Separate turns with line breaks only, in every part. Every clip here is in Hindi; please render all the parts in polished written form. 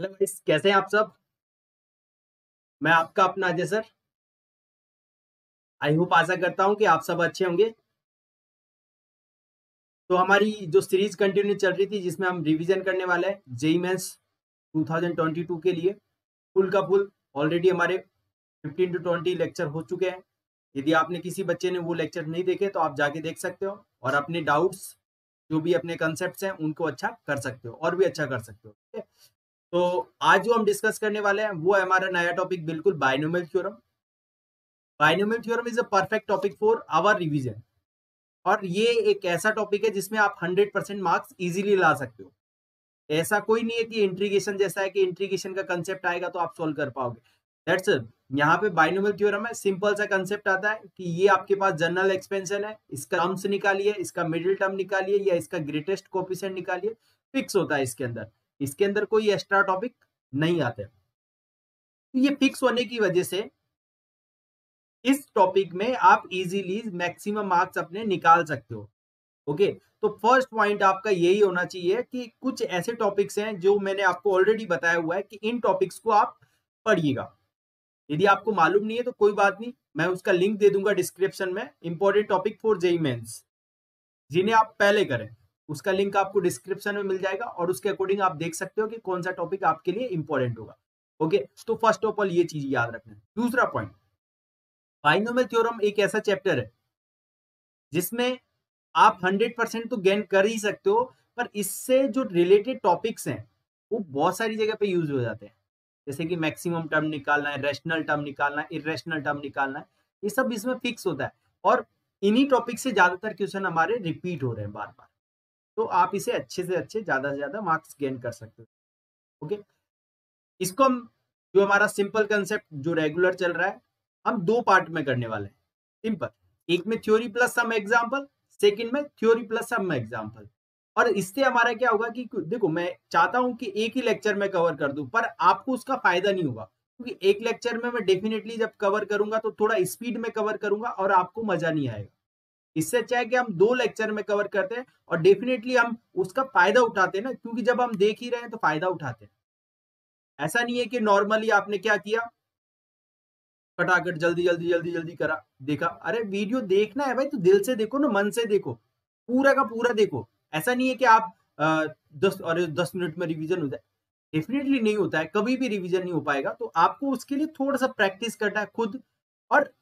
हेलो गाइस, कैसे हैं आप सब। मैं आपका अपना अजय सर। आई होप आशा करता हूं कि आप सब अच्छे होंगे। तो हमारी जो सीरीज कंटिन्यू चल रही थी जिसमें हम रिवीजन करने वाले हैं जेई मेंस 2022 के लिए फुल का फुल ऑलरेडी हमारे 15 to 20 लेक्चर हो चुके हैं। यदि आपने किसी बच्चे ने वो लेक्चर नहीं देखे तो आप जाके देख सकते हो और अपने डाउट्स जो भी अपने कंसेप्ट हैं उनको अच्छा कर सकते हो और भी अच्छा कर सकते हो। ठीक है, तो आज जो हम डिस्कस करने वाले हैं वो है हमारा नया टॉपिक, बिल्कुल binomial theorem. Binomial theorem is a perfect topic for our revision. और ये एक ऐसा टॉपिक है जिसमें आप 100% मार्क्स इजीली ला सकते हो। ऐसा कोई नहीं है कि इंट्रीगेशन जैसा है कि इंट्रीगेशन का कंसेप्ट आएगा तो आप सोल्व कर पाओगे। That's it. यहाँ पे बाइनोमियल थ्योरम है, सिंपल सा कंसेप्ट आता है कि ये आपके पास जनरल एक्सपेंशन है, इसका टर्म्स निकालिए, इसका मिडिल टर्म निकालिए या इसका ग्रेटेस्ट कोफिशिएंट निकालिए। फिक्स होता है इसके अंदर कोई एक्स्ट्रा टॉपिक नहीं आते। ये फिक्स होने की वजह से इस टॉपिक में आप इजीली मैक्सिमम मार्क्स अपने निकाल सकते हो। ओके, तो फर्स्ट पॉइंट आपका यही होना चाहिए कि कुछ ऐसे टॉपिक्स हैं जो मैंने आपको ऑलरेडी बताया हुआ है कि इन टॉपिक्स को आप पढ़िएगा। यदि आपको मालूम नहीं है तो कोई बात नहीं, मैं उसका लिंक दे दूंगा डिस्क्रिप्शन में। Important topic for JEE Mains जिन्हें आप पहले करें, उसका लिंक आपको डिस्क्रिप्शन में मिल जाएगा और उसके अकॉर्डिंग आप देख सकते हो कि कौन सा टॉपिक आपके लिए इंपॉर्टेंट होगा। ओके, तो फर्स्ट ऑफ ऑल ये चीज याद रखना। दूसरा पॉइंट, बाइनोमियल थ्योरम एक ऐसा चैप्टर है जिसमें आप 100% तो गेन कर ही सकते हो, पर इससे जो रिलेटेड टॉपिक्स हैं वो बहुत सारी जगह पे यूज हो जाते हैं। जैसे कि मैक्सिमम टर्म निकालना है, रैशनल टर्म निकालना है, इरेशनल टर्म निकालना है, ये सब इसमें फिक्स होता है। और इन्हीं टॉपिक से ज्यादातर क्वेश्चन हमारे रिपीट हो रहे हैं बार बार। तो आप इसे अच्छे से अच्छे, ज्यादा से ज्यादा मार्क्स गेन कर सकते हो। ओके, इसको हम, जो हमारा सिंपल कंसेप्ट जो रेगुलर चल रहा है, हम दो पार्ट में करने वाले हैं। सिंपल, एक में theory plus some example, second में थ्योरी प्लस सम एग्जांपल। और इससे हमारा क्या होगा कि देखो, मैं चाहता हूं कि एक ही लेक्चर में कवर कर दूं, पर आपको उसका फायदा नहीं होगा क्योंकि एक लेक्चर में मैं डेफिनेटली जब कवर करूंगा तो थोड़ा स्पीड में कवर करूंगा और आपको मजा नहीं आएगा। इससे अच्छा है कि हम दो लेक्चर में कवर करते हैं और डेफिनेटली हम उसका फायदा उठाते हैं ना, क्योंकि जब हम देख ही रहे हैं तो फायदा उठाते हैं। ऐसा नहीं है कि नॉर्मली आपने क्या किया, फटाफट जल्दी जल्दी जल्दी जल्दी करा, देखा। अरे वीडियो देखना है भाई तो दिल से देखो ना, मन से देखो, पूरा का पूरा देखो। ऐसा नहीं है कि आप 10 मिनट में रिवीजन हो जाए, डेफिनेटली नहीं होता है, कभी भी रिवीजन नहीं हो पाएगा। तो आपको उसके लिए थोड़ा सा प्रैक्टिस करना है खुद, और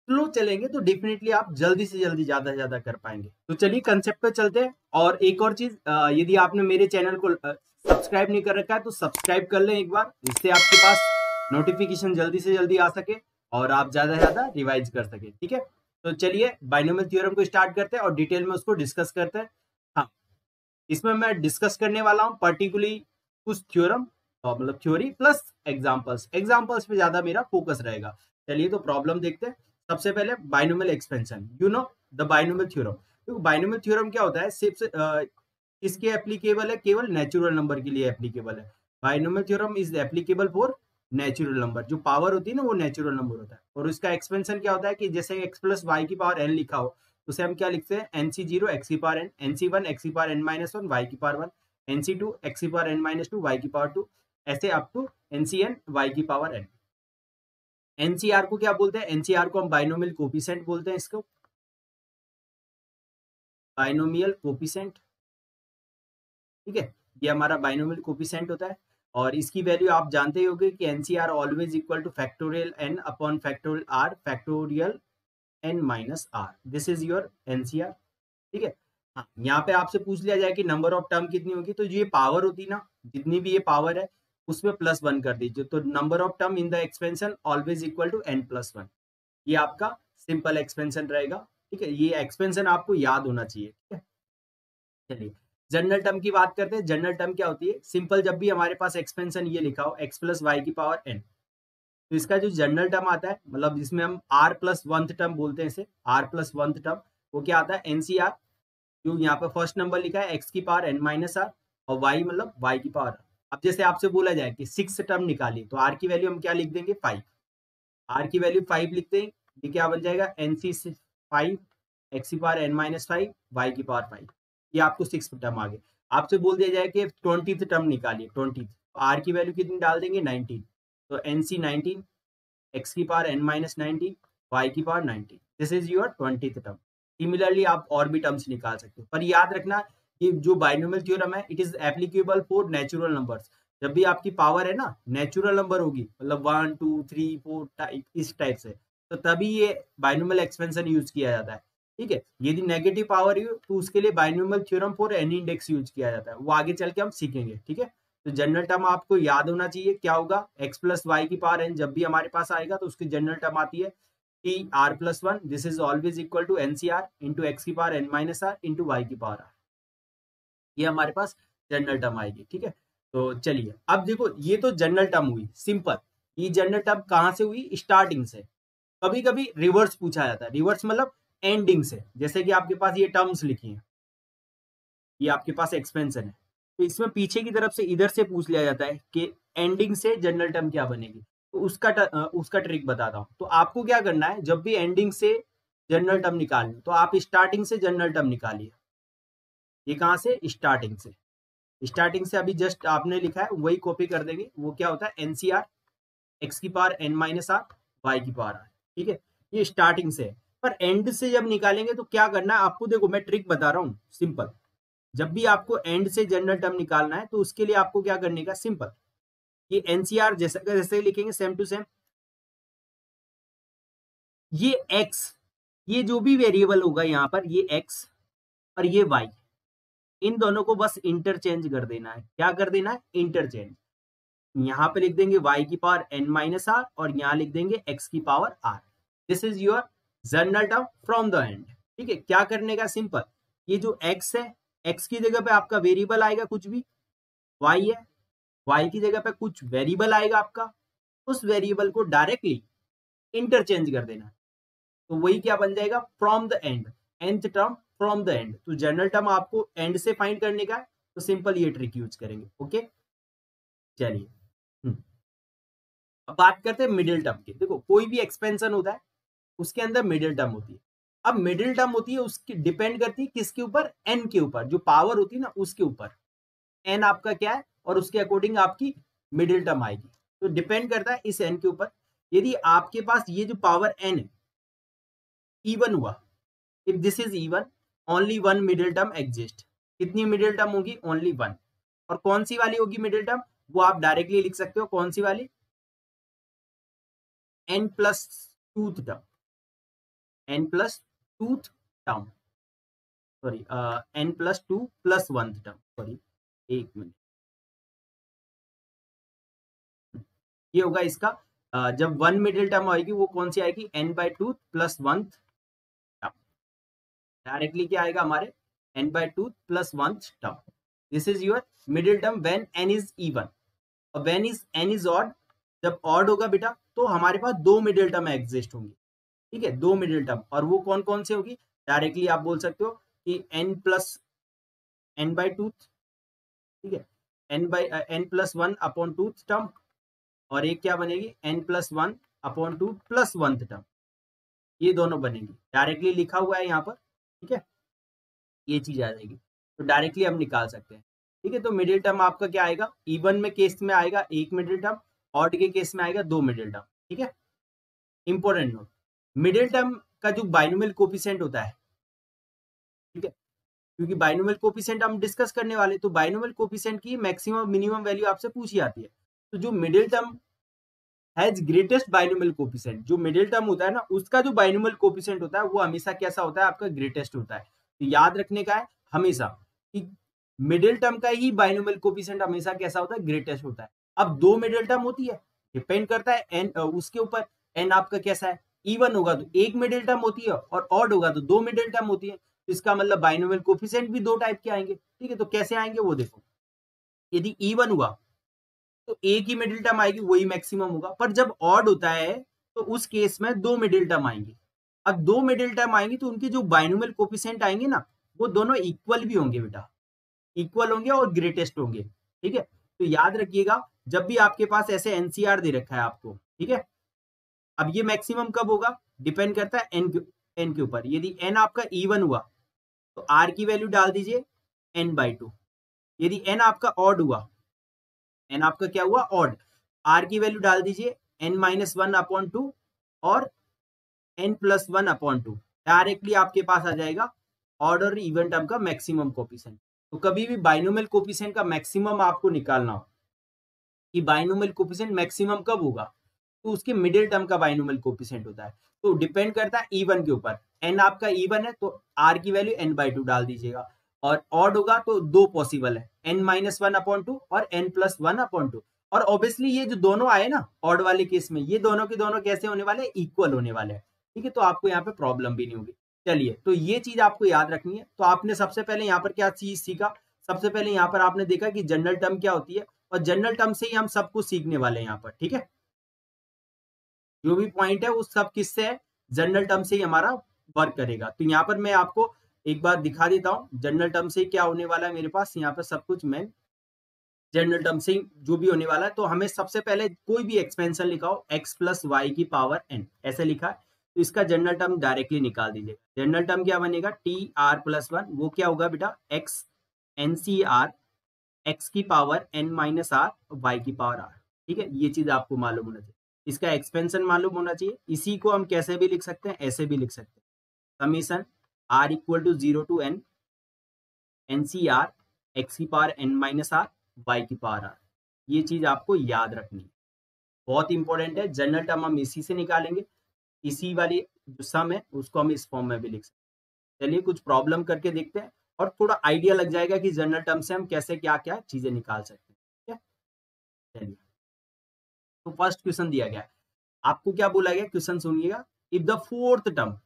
स्लो चलेंगे तो डेफिनेटली आप जल्दी से जल्दी ज्यादा से ज्यादा कर पाएंगे। तो चलिए कंसेप्ट पे चलते हैं। और एक और चीज, यदि आपने मेरे चैनल को सब्सक्राइब नहीं कर रखा है तो सब्सक्राइब कर लें एक बार, जिससे आपके पास नोटिफिकेशन जल्दी से जल्दी आ सके और आप ज्यादा से ज्यादा रिवाइज कर सके। ठीक है, तो चलिए बाइनोमियल थ्योरम को स्टार्ट करते हैं और डिटेल में उसको डिस्कस करते हैं। हाँ, इसमें मैं डिस्कस करने वाला हूँ पर्टिकुलरली कुछ थ्योरम, मतलब थ्योरी प्लस एग्जांपल्स। एग्जांपल्स पे ज्यादा मेरा फोकस रहेगा। चलिए तो प्रॉब्लम देखते हैं। सबसे पहले binomial expansion, you know the binomial theorem. तो बाइनोमियल थ्योरम क्या होता है, सिर्फ इसके एप्लीकेबल है, केवल नेचुरल नंबर के लिए एप्लीकेबल है। Binomial theorem is applicable for natural number. जो पावर होती है ना वो नेचुरल नंबर होता है। और उसका एक्सपेंशन क्या होता है कि जैसे x प्लस वाई की पावर n लिखा हो, उसे हम क्या लिखते हैं, एन सी जीरो एक्स की power n, n C one x की power n minus one y की power one, n C two x की power n minus two y की पावर टू, ऐसे up to n C n y की पावर एन। एनसीआर को क्या बोलते हैं, एनसीआर को हम बाइनोमियल कोफिशिएंट बोलते हैं। इसको बाइनोमियल कोफिशिएंट, ठीक है, ये हमारा बाइनोमियल कोफिशिएंट होता है। और इसकी वैल्यू आप जानते ही होंगे कि nCr always equal to factorial n upon factorial r factorial n minus r. This is your nCr. ठीक है, हाँ, यहाँ पे आपसे पूछ लिया जाए कि नंबर ऑफ टर्म कितनी होगी, तो ये पावर होती ना, जितनी भी ये पावर है उसमें प्लस वन कर दीजिए, तो number of term in the expansion always equal to n plus one. ये आपका सिंपल एक्सपेंशन रहेगा। ठीक है, ये एक्सपेंशन आपको याद होना चाहिए। ठीक है, चलिए जनरल टर्म की बात करते हैं। जनरल टर्म क्या होती है, सिंपल, जब भी हमारे पास एक्सपेंशन ये लिखा हो एक्स प्लस वाई की पावर एन, तो इसका जो जनरल टर्म आता है, मतलब जिसमें हम आर प्लस वंथ टर्म बोलते हैं, इसे आर प्लस वंथ टर्म, वो क्या आता है, एनसीआर। जो यहाँ पे फर्स्ट नंबर लिखा है एक्स की पावर एन माइनस आर, और वाई मतलब वाई की पावर। अब जैसे आपसे बोला जाए कि सिक्स टर्म निकालिए, तो आर की वैल्यू हम क्या लिख देंगे, फाइव। आर की वैल्यू फाइव लिखते हैं, ये क्या बन जाएगा, एन सी फाइव एक्स की power n minus five y की पावर फाइव। ये आपको सिक्स टर्म आ गए। आपसे बोल दिया जाए कि 20th टर्म निकालिए, 20th, तो आर की वैल्यू कितनी डाल देंगे 19, तो NC 19, x की पावर n माइनस 19, y की power 19, this is your 20th term. Similarly आप और भी टर्म्स निकाल सकते हो, पर याद रखना कि जो बाइनोमियल थ्योरम है it is applicable for natural numbers. जब भी आपकी पावर है ना नेचुरल नंबर होगी, मतलब 1 2 3 4 इस टाइप से, तो तभी ये बाइनोमियल एक्सपेंशन यूज किया जाता है। ठीक है, यदि नेगेटिव पावर हो तो उसके लिए binomial theorem for any index use किया जाता है, वो आगे चल के हम सीखेंगे। ठीक है, तो जनरल टर्म आपको याद होना चाहिए क्या होगा, x प्लस वाई की पावर n जब भी हमारे पास आएगा तो उसकी जनरल टर्म आती है T r plus 1, this is always equal to NCR into x की power n minus r into y की पावर r, ये हमारे पास जनरल टर्म आएगी। ठीक है, तो चलिए अब देखो ये तो जनरल टर्म हुई सिंपल। ये जनरल टर्म कहाँ से हुई, स्टार्टिंग से। कभी कभी रिवर्स पूछा जाता है, रिवर्स मतलब एंडिंग से। जैसे कि आपके पास ये टर्म्स लिखी हैं, ये आपके पास एक्सपेंशन है, तो इसमें पीछे की तरफ से इधर से पूछ लिया जाता है कि एंडिंग से जनरल टर्म क्या बनेगी, तो उसका ट्रिक बताता हूं। तो आपको क्या करना है, जब भी एंडिंग से जनरल टर्म निकालनी तो आप स्टार्टिंग से जनरल टर्म निकालिए। ये कहां से, स्टार्टिंग से। स्टार्टिंग से अभी जस्ट आपने लिखा है वही कॉपी कर देंगे। वो क्या होता है, NCR x की power n minus r y की पावर आर। ठीक है, ये स्टार्टिंग से है। पर एंड से जब निकालेंगे तो क्या करना है आपको, देखो मैं ट्रिक बता रहा हूं सिंपल। जब भी आपको एंड से जनरल टर्म निकालना है तो उसके लिए आपको क्या करने का, सिंपल ये NCR जैसे जैसे लिखेंगे सेम टू सेम, ये x, ये जो भी वेरिएबल होगा यहाँ पर, ये x और ये y, इन दोनों को बस इंटरचेंज कर देना है। क्या कर देना है, इंटरचेंज। यहाँ पे लिख देंगे y की पावर n माइनस आर और यहाँ लिख देंगे x की power r। This is your general term from the end. ठीक है, क्या करने का, सिंपल ये जो x है, x की जगह पे आपका वेरिएबल आएगा कुछ भी, y है, y की जगह पे कुछ वेरिएबल आएगा आपका, उस वेरिएबल को डायरेक्टली इंटरचेंज कर देना। तो वही क्या बन जाएगा, from the end, nth term from the end. तो जनरल टर्म आपको एंड से फाइंड करने का है, तो सिंपल ये ट्रिक यूज करेंगे। ओके, चलिए अब बात करते हैं मिडिल टर्म की। देखो कोई भी एक्सपेंशन होता है उसके अंदर मिडिल टर्म होती है। अब मिडिल टर्म होती है उसकी डिपेंड करती है किसके ऊपर, n के ऊपर, जो पावर होती है ना उसके ऊपर। n आपका क्या है और उसके अकॉर्डिंग आपकी मिडिल टर्म आएगी। तो डिपेंड करता है इस n के ऊपर। यदि आपके पास ये जो पावर n है इवन हुआ, if this is even, only one middle term exist. कितनी मिडिल टर्म होगी, ओनली वन। और कौन सी वाली होगी मिडिल टर्म, वो आप डायरेक्टली लिख सकते हो, कौन सी वाली, n plus tooth term, n plus tooth term, sorry n plus two plus one term, sorry एक मिनट, ये होगा इसका जब वन मिडिल टर्म आएगी वो कौन सी आएगी, n by two plus one term. Directly क्या आएगा हमारे, n by two plus one term. This is your middle term when n is even. और when is n is odd, जब ऑड होगा बेटा तो हमारे पास दो मिडिल टर्म एग्जिस्ट होंगी। ठीक है, दो मिडिल टर्म, और वो कौन कौन से होगी, डायरेक्टली आप बोल सकते हो कि n plus n by to, ठीक है, n plus one upon two term, और एक क्या बनेगी, n plus one upon two plus one term. ये दोनों बनेगी, डायरेक्टली लिखा हुआ है यहाँ पर। ठीक है, ये चीज आ जाएगी, तो डायरेक्टली हम निकाल सकते हैं। ठीक है, तो मिडिल टर्म आपका क्या आएगा, इवन में केस में आएगा एक मिडिल टर्म, ऑड के केस में आएगा दो मिडिल टर्म। ठीक है, इंपॉर्टेंट नोट, मिडिल टर्म का जो बाइनोमियल कोफिशिएंट होता है, ठीक है, क्योंकि बाइनोमियल कोफिशिएंट हम डिस्कस करने वाले, तो बाइनोमियल कोफिशिएंट की मैक्सिमम मिनिमम वैल्यू आपसे पूछी जाती है। तो जो middle term has greatest binomial coefficient, जो मिडिल टर्म होता है ना उसका जो बाइनोमियल कोफिशिएंट होता है वो हमेशा कैसा होता है, आपका ग्रेटेस्ट होता है। तो याद रखने का है हमेशा कि मिडिल टर्म का ही बाइनोमियल कोफिशिएंट हमेशा कैसा होता है, ग्रेटेस्ट होता है। अब दो मिडिल टर्म होती है, डिपेंड करता है एन उसके ऊपर, एन आपका कैसा है, इवन होगा तो एक मिडिल टर्म होती है और ऑड होगा तो दो मिडिल टर्म होती है। तो इसका मतलब बाइनोमियल कोफिशिएंट भी दो टाइप के आएंगे। ठीक है, तो कैसे आएंगे वो देखो, यदि इवन हुआ तो एक ही मिडिल टर्म आएगी, वही मैक्सिमम होगा। पर जब ऑड होता है तो उस केस में दो मिडिल टर्म आएंगे। अब दो मिडिल टर्म आएंगी तो उनके जो बाइनोमियल कोफिशिएंट आएंगे ना वो दोनों इक्वल भी होंगे बेटा, इक्वल होंगे और ग्रेटेस्ट होंगे। ठीक है, तो याद रखिएगा जब भी आपके पास ऐसे एनसीआर दे रखा है आपको, ठीक है, अब ये मैक्सिमम कब होगा, डिपेंड करता है एन के ऊपर। यदि एन आपका इवन हुआ तो आर की वैल्यू डाल दीजिए n बाई टू। यदि n आपका ऑड हुआ n आपका क्या हुआ ऑड, r की वैल्यू डाल दीजिए n-1/2 और n+1/2, डायरेक्टली आपके पास आ जाएगा ऑड और इवन टर्म का मैक्सिमम कोफिशिएंट। तो कभी भी बाइनोमियल कोफिशिएंट का मैक्सिमम आपको निकालना हो कि बाइनोमियल कोफिशिएंट मैक्सिमम कब होगा, तो उसके मिडिल टर्म का बाइनोमियल कोफिशिएंट होता है। तो डिपेंड करता है इवन के ऊपर, n आपका इवन है तो r की वैल्यू n/2 डाल दीजिएगा, और ऑड होगा तो दो पॉसिबल है, n-1/2 और n+1/2। और ऑब्वियसली ये जो दोनों आए ना ऑड वाले केस में, ये दोनों के दोनों कैसे होने वाले, इक्वल होने वाले हैं, ठीक है। तो आपको यहाँ पे प्रॉब्लम भी नहीं होगी। चलिए, तो ये चीज आपको याद रखनी है। तो आपने सबसे पहले यहाँ पर क्या चीज सीखा, सबसे पहले यहाँ पर आपने देखा कि जनरल टर्म क्या होती है, और जनरल टर्म से ही हम सब कुछ सीखने वाले हैं यहाँ पर, ठीक है। जो भी पॉइंट है वो सब किससे है, जनरल टर्म से ही हमारा वर्क करेगा। तो यहाँ पर मैं आपको एक बार दिखा देता हूँ जनरल टर्म से क्या होने वाला है। मेरे पास यहाँ पर सब कुछ मैं जनरल टर्म से जो भी होने वाला है, तो हमें सबसे पहले कोई भी एक्सपेंशन लिखा हो x+y⁴n ऐसे लिखा है, तो इसका जनरल टर्म डायरेक्टली निकाल दीजिएगा। जनरल टर्म क्या बनेगा, tr+1, वो क्या होगा बेटा, x NCR x⁻n−r ठीक है। ये चीज आपको मालूम होना चाहिए, इसका एक्सपेंशन मालूम होना चाहिए। इसी को हम कैसे भी लिख सकते हैं, ऐसे भी लिख सकते हैं, summation r = 0 to n NCR x⁻n−r ये चीज आपको याद रखनी है, बहुत इंपॉर्टेंट है। जनरल टर्म हम इसी से निकालेंगे, इसी वाली जो सम है उसको हम इस फॉर्म में भी लिख सकते हैं। चलिए कुछ प्रॉब्लम करके देखते हैं और थोड़ा आइडिया लग जाएगा कि जनरल टर्म से हम कैसे क्या क्या चीजें निकाल सकते हैं, ठीक है। चलिए, तो फर्स्ट क्वेश्चन दिया गया है, आपको क्या बोला गया, क्वेश्चन सुनिएगा। इफ द फोर्थ टर्म,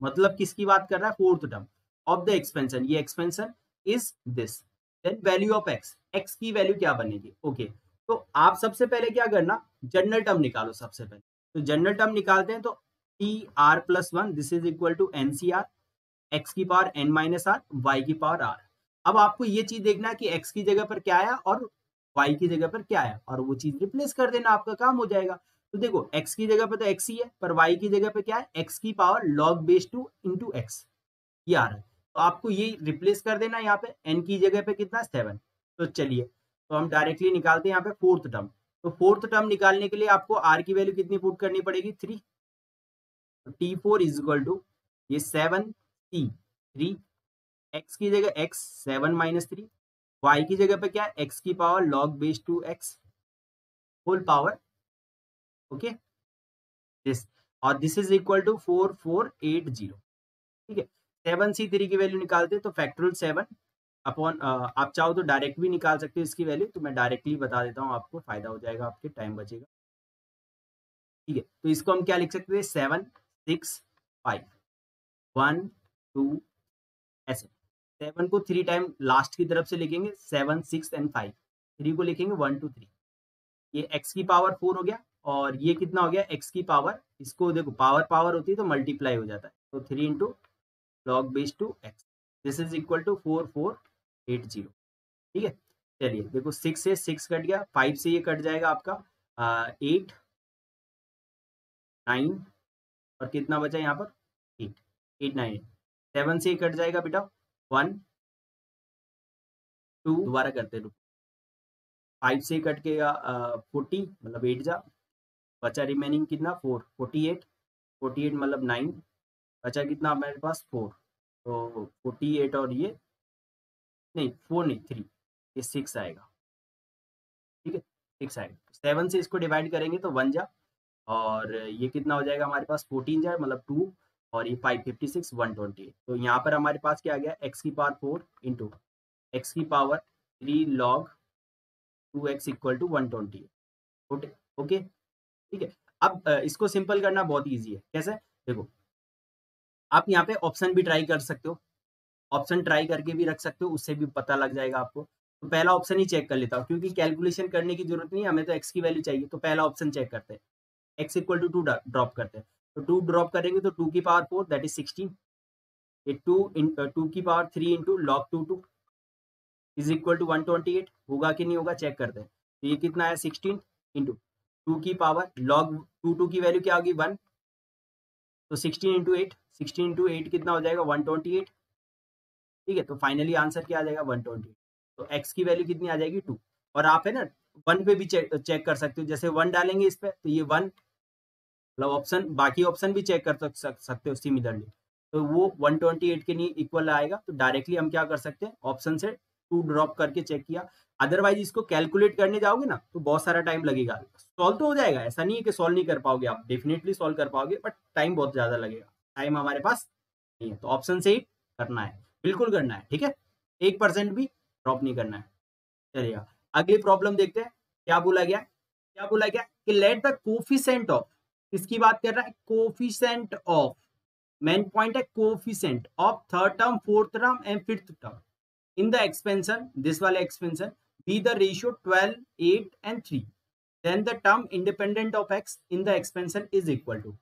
मतलब किसकी बात कर रहा है, fourth term of the expansion, ये expansion is this, then value of x, x की वैल्यू क्या बनेगी, ओके। तो आप सबसे पहले क्या करना, जनरल टर्म निकालो सबसे पहले। तो जनरल टर्म निकालते हैं, तो tr+1 this is equal to NCR x⁻n−r y⁻r। अब आपको ये चीज देखना है कि x की जगह पर क्या आया और y की जगह पर क्या आया, और वो चीज रिप्लेस कर देना, आपका काम हो जाएगा। तो देखो x की जगह पे तो x ही है, पर y की जगह पे क्या है, x⁻log⁻2 into x, ये आ रहा है। तो आपको ये रिप्लेस कर देना, यहाँ पे n की जगह पे कितना 7। तो चलिए, तो हम डायरेक्टली निकालते हैं यहाँ पे फोर्थ टर्म। तो फोर्थ टर्म निकालने के लिए आपको r की वैल्यू कितनी पुट करनी पड़ेगी, 3। तो t4 इज इक्वल टू ये 7c3, x की जगह x 7-3, y की जगह पे क्या है, x⁻log⁻2x whole power, okay this, और दिस इज इक्वल टू 4480, ठीक है। 7c3 की वैल्यू निकालते हैं, तो फैक्टोरियल 7 अपॉन, आप चाहो तो डायरेक्ट भी निकाल सकते हो इसकी वैल्यू, तो मैं डायरेक्टली बता देता हूँ, आपको फायदा हो जाएगा, आपके टाइम बचेगा, ठीक है। तो इसको हम क्या लिख सकते हैं, 7 6 5 1 2 ऐसे। 7 को 3 टाइम लास्ट की तरफ से लिखेंगे, 7 6 एंड 5, 3 को लिखेंगे 1 2 3। ये x की पावर 4 हो गया, और ये कितना हो गया, x की पावर, इसको देखो पावर पावर होती है तो मल्टीप्लाई हो जाता है, तो 3 into log⁻2x, this is equal to 4480, ठीक है। चलिए देखो, 6 से 6 कट गया, 5 से ये कट जाएगा आपका 8 9, और कितना बचा यहाँ पर 8 8 9 8, 7 से ये कट जाएगा बेटा 1 2, दोबारा करते रुको, 5 से कट के 40, मतलब 8 जा, बचा रिमेनिंग कितना 4, 48 48 मतलब 9, बचा कितना हमारे पास 4, तो 48 और ये नहीं 4 नहीं 3, ये 6 आएगा, ठीक है 6 आएगा। 7 से इसको डिवाइड करेंगे तो 1 जा, और ये कितना हो जाएगा हमारे पास 14 जा, मतलब 2, और ये 5 56 128। तो यहाँ पर हमारे पास क्या आ गया, x⁻4 into x⁻3 log⁻2x equal to 128, okay ठीक है। अब इसको सिंपल करना बहुत ईजी है, कैसे, देखो आप यहाँ पे ऑप्शन भी ट्राई कर सकते हो, ऑप्शन ट्राई करके भी रख सकते हो, उससे भी पता लग जाएगा आपको। तो पहला ऑप्शन ही चेक कर लेता हूँ, क्योंकि कैलकुलेशन करने की जरूरत नहीं है, हमें तो x की वैल्यू चाहिए। तो पहला ऑप्शन चेक करते हैं, x इक्वल टू 2 ड्रॉप करते हैं, तो 2 ड्रॉप करेंगे तो 2 की पावर 4 दैट इज 16, ये 2 की पावर 3 into log⁻2 is equal to 128, होगा कि नहीं होगा चेक करते हैं। तो ये कितना है 16 इंटू 2 की पावर log⁻2 की वैल्यू क्या होगी 1, तो 16 इंटू 8, 16 इंटू 8 कितना हो जाएगा 128, ठीक है। तो फाइनली आंसर क्या आ जाएगा 128, तो x की वैल्यू कितनी आ जाएगी 2, और आप है ना वन पे भी चेक कर सकते हो, जैसे 1 डालेंगे इस पे तो ये 1, मतलब ऑप्शन, बाकी ऑप्शन भी चेक कर सकते हो सिमिलरली, तो वो 128 के लिए इक्वल आएगा। तो डायरेक्टली हम क्या कर सकते हैं, ऑप्शन से 2 ड्रॉप करके चेक किया। अदरवाइज इसको कैलकुलेट करने जाओगे ना तो बहुत सारा टाइम लगेगा। सॉल्व तो हो जाएगा, ऐसा नहीं है कि सॉल्व नहीं कर पाओगे, आप डेफिनेटली सॉल्व कर पाओगे, बट टाइम बहुत ज्यादा लगेगा, टाइम हमारे पास नहीं है। तो ऑप्शन से ही करना है, बिल्कुल करना है, ठीक है, 1% भी ड्रॉप नहीं करना है। चलिएगा अगली प्रॉब्लम देखते हैं। क्या बोला गया, क्या बोला गया कि लेट द कोफिशिएंट ऑफ, किसकी बात कर रहा है, कोफिशिएंट ऑफ, मेन पॉइंट है coefficient of third term, fourth term and fifth term in the expansion, this वाले expansion be the ratio 12, 8 and 3, then the term independent of x in the expansion is equal to।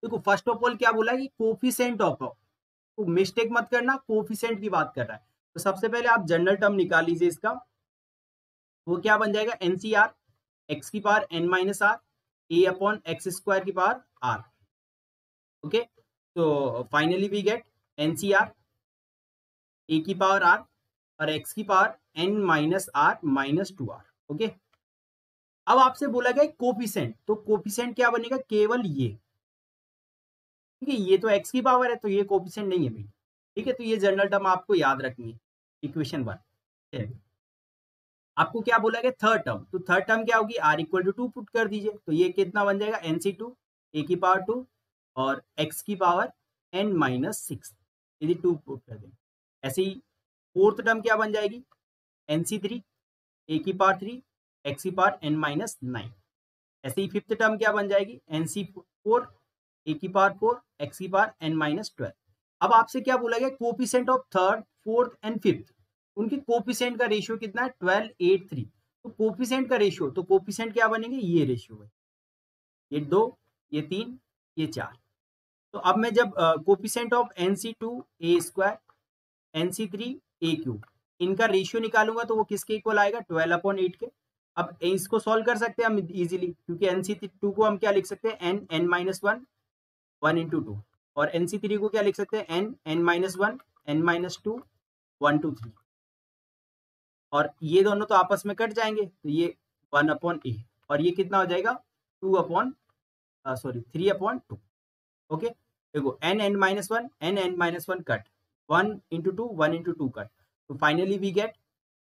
देखो फर्स्ट ऑफ ऑल क्या बोला कि कोफिशिएंट ऑफ, तो मिस्टेक मत करना, कोफिशिएंट की बात कर रहा है। तो सबसे पहले आप जनरल टर्म निकाल लीजिए इसका, वो क्या बन जाएगा, एनसीआर एक्स की power n minus r a upon x square की पावर आर। ओके, तो finally we get nCr a की पावर आर और एक्स की power n minus r minus 2r। Okay, अब आपसे बोला गया कोफिशिएंट, तो कोफिशिएंट क्या बनेगा, केवल ये, ठीक है, ये तो x की पावर है तो ये कोफिशिएंट नहीं है भाई, ठीक है। तो ये जनरल टर्म आपको याद रखनी है, इक्वेशन 1। चलिए आपको क्या बोला गया, थर्ड टर्म, तो थर्ड टर्म क्या होगी, r इक्वल टू 2 पुट कर दीजिए, तो ये कितना बन जाएगा, nc2 a की पावर 2 और x की पावर n माइनस 6, यदि 2 पुट कर दें। ऐसे ही फोर्थ टर्म क्या बन जाएगी, nc3 a की पावर 3 x की पावर n माइनस 9। ऐसे ही फिफ्थ टर्म क्या बन जाएगी, nc4 a की पावर 4 x की पावर n माइनस 12। अब आपसे क्या बोला गया, coefficient of third, fourth and fifth, उनकी कोफिशिएंट का रेशियो कितना है, 12, 8, 3। तो कोफिशिएंट का रेशियो, तो कोफिशिएंट क्या बनेंगे, ये रेशियो है, ये 2, ये 3, ये 4। तो अब मैं जब coefficient of nc2 a square, nc3 a cube, इनका रेशियो निकालूंगा तो वो किसके इक्वल आएगा, 12/8 के। अब इसको सॉल्व कर सकते हैं हम इजीली, क्योंकि nc2 को हम क्या लिख सकते हैं, n माइनस 1, 1 इंटू 2, और nc3 को क्या लिख सकते हैं, n माइनस 1, n माइनस 2, 1 2 3, और ये दोनों तो आपस में कट जाएंगे, तो ये 1/a और ये कितना हो जाएगा, 3/2। ओके, देखो n minus 1, n minus 1 cut, 1 into 2, 1 into 2 cut, तो फाइनली वी गेट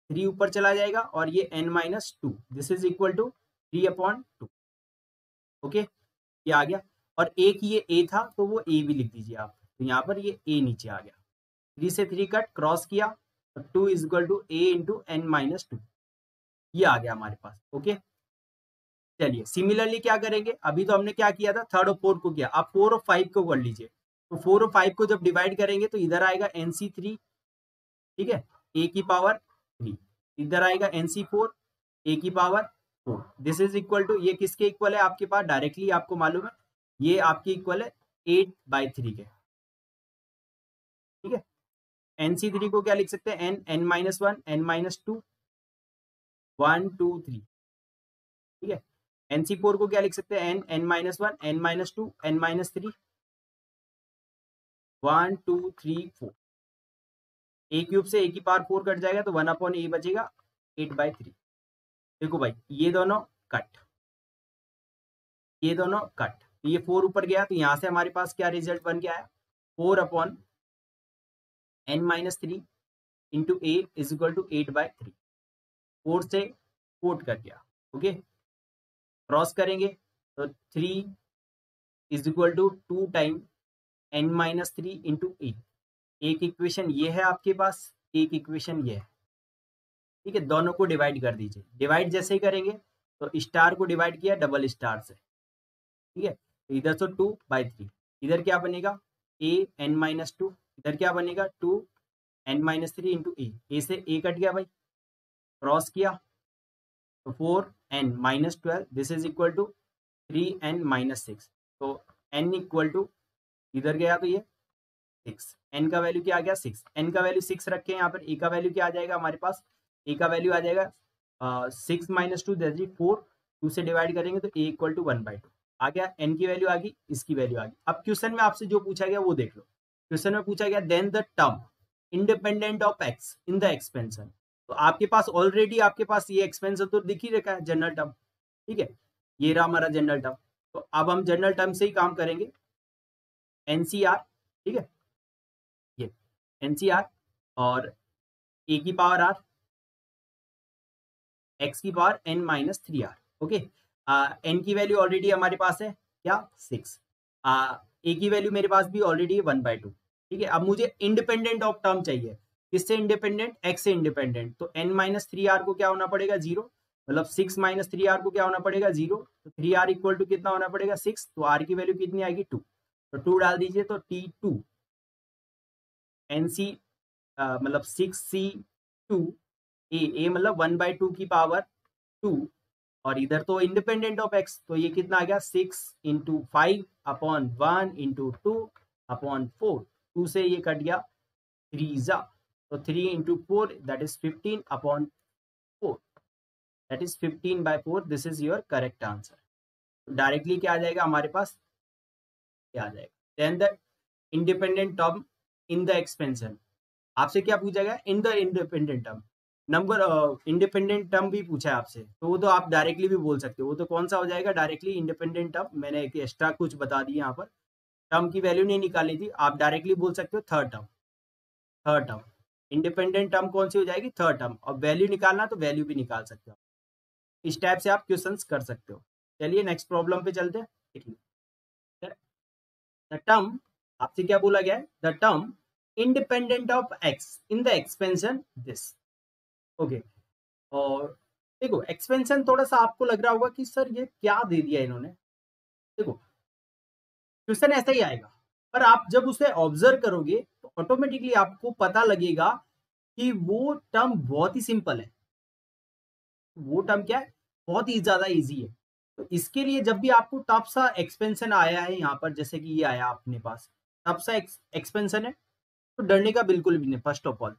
3 ऊपर चला जाएगा और ये n minus 2, this is equal to 3/2। Okay, ये आ गया, और एक ये a था तो वो a भी लिख दीजिए आप, तो यहाँ पर ये a नीचे आ गया, 3 से 3 कट क्रॉस किया, तो 2 is equal to a into n minus 2, ये आ गया हमारे पास। ओके, चलिए सिमिलरली क्या करेंगे, अभी तो हमने क्या किया था, थर्ड और फोर्थ को किया, अब 4 और 5 को कर लीजिए। तो 4 और 5 को जब डिवाइड करेंगे तो इधर आएगा nc3, ठीक है, a की पावर 3, इधर आएगा nc4 a की power 4, this is equal to, ये किसके इक्वल है आपके पास, डायरेक्टली आपको मालूम है, ये आपकी इक्वल है 8/3 के, ठीक है। nc3 को क्या लिख सकते हैं, n माइनस 1, n माइनस 2, 1 2 3, ठीक है। nc4 को क्या लिख सकते हैं, n minus 1, n minus 2, n minus 3, 1 2 3 4, a cube से a की पावर 4 कट जाएगा तो 1/a बचेगा 8/3। देखो भाई ये दोनों कट, ये दोनों कट, तो ये 4 ऊपर गया, तो यहां से हमारे पास क्या रिजल्ट बन के आया, 4/n minus 3 into a is equal to 8/3, 4 से 4 कट गया। ओके, क्रॉस करेंगे तो 3 is equal to 2 time n minus 3 into a, एक इक्वेशन ये है आपके पास, एक इक्वेशन ये है, ठीक है। दोनों को डिवाइड कर दीजिए, डिवाइड जैसे ही करेंगे तो स्टार को डिवाइड किया डबल स्टार से, ठीक है, तो इधर से 2/3, इधर क्या बनेगा, a n माइनस 2, इधर क्या बनेगा 2 n माइनस 3 इंटू a से a कट गया भाई, क्रॉस किया तो 4n minus 12, this is equal to 3n minus 6, तो n इक्वल टू, इधर गया तो ये 6, n का वैल्यू क्या आ गया 6, n का वैल्यू 6 रखे यहाँ पर, a का वैल्यू क्या आ जाएगा हमारे पास, a का वैल्यू आ जाएगा 6 माइनस 2 दैट इज 4, 2 से डिवाइड करेंगे तो a इक्वल टू 1/2 आ गया, n की वैल्यू आ गई, इसकी वैल्यू आ गई। अब क्वेश्चन में आपसे जो पूछा गया वो देख लो, क्वेश्चन में पूछा गया then the term independent of x in the expansion, तो आपके पास ऑलरेडी आपके पास ये एक्सपेंशन तो दिख ही रखा है जनरल टर्म, ठीक है, ये रहा हमारा जनरल टर्म। तो अब हम जनरल टर्म से ही काम करेंगे, एनसीआर, ठीक है, ये एनसीआर और ए की पावर आर, एक्स की power n minus 3 r, okay. N की वैल्यू ऑलरेडी हमारे पास है क्या 6, ए की वैल्यू मेरे पास भी ऑलरेडी है 1/2, ठीक है। अब मुझे इंडिपेंडेंट ऑफ टर्म चाहिए, किससे इंडिपेंडेंट, एक्स से इंडिपेंडेंट, तो एन माइनस 3 आर को क्या होना पड़ेगा 0, मतलब 6 माइनस 3 आर को क्या होना पड़ेगा 0, तो 3 आर इक्वल टू कितना होना पड़ेगा 6, तो आर की वैल्यू कितनी आएगी 2, तो 2 डाल दीजिए, तो T2 एन सी मतलब 6C2 ए मतलब 1/2 की पावर 2, और इधर तो इंडिपेंडेंट ऑफ एक्स, तो ये कितना आ गया 6×5/1/2/4, 2 से ये कट गया 3 जा, तो 3×4 that is 15/4, that is 15/4, this is your correct answer. Directly क्या आ जाएगा हमारे पास, क्या आ जाएगा, then the independent term in the expansion, आपसे क्या पूछा गया in the independent term, number independent term भी पूछा है आपसे, तो वो तो आप डायरेक्टली भी बोल सकते हो, वो तो कौन सा हो जाएगा डायरेक्टली इंडिपेंडेंट टर्म, मैंने एक एक्स्ट्रा कुछ बता दी यहाँ पर, टर्म की वैल्यू नहीं निकाली थी, आप डायरेक्टली बोल सकते हो third term, third term independent term कौन सी हो जाएगी थर्ड टर्म, और वैल्यू निकालना तो वैल्यू भी निकाल सकते हो, इस टाइप से आप क्वेश्चंस कर सकते हो। चलिए नेक्स्ट प्रॉब्लम पे चलते हैं, देखिए द टर्म, आपसे क्या बोला गया है, the term independent of x in the expansion this, okay. और देखो एक्सपेंशन थोड़ा सा आपको लग रहा होगा कि सर ये क्या दे दिया इन्होंने, देखो क्वेश्चन ऐसा ही आएगा, पर आप जब उसे ऑब्जर्व करोगे तो ऑटोमेटिकली आपको पता लगेगा कि वो टर्म बहुत ही सिंपल है, वो टर्म क्या है बहुत ही ज्यादा इजी है। तो इसके लिए जब भी आपको टफ सा एक्सपेंशन आया है यहाँ पर, जैसे कि ये आया अपने पास टफ सा एक्सपेंशन है, तो डरने का बिल्कुल भी नहीं। फर्स्ट ऑफ ऑल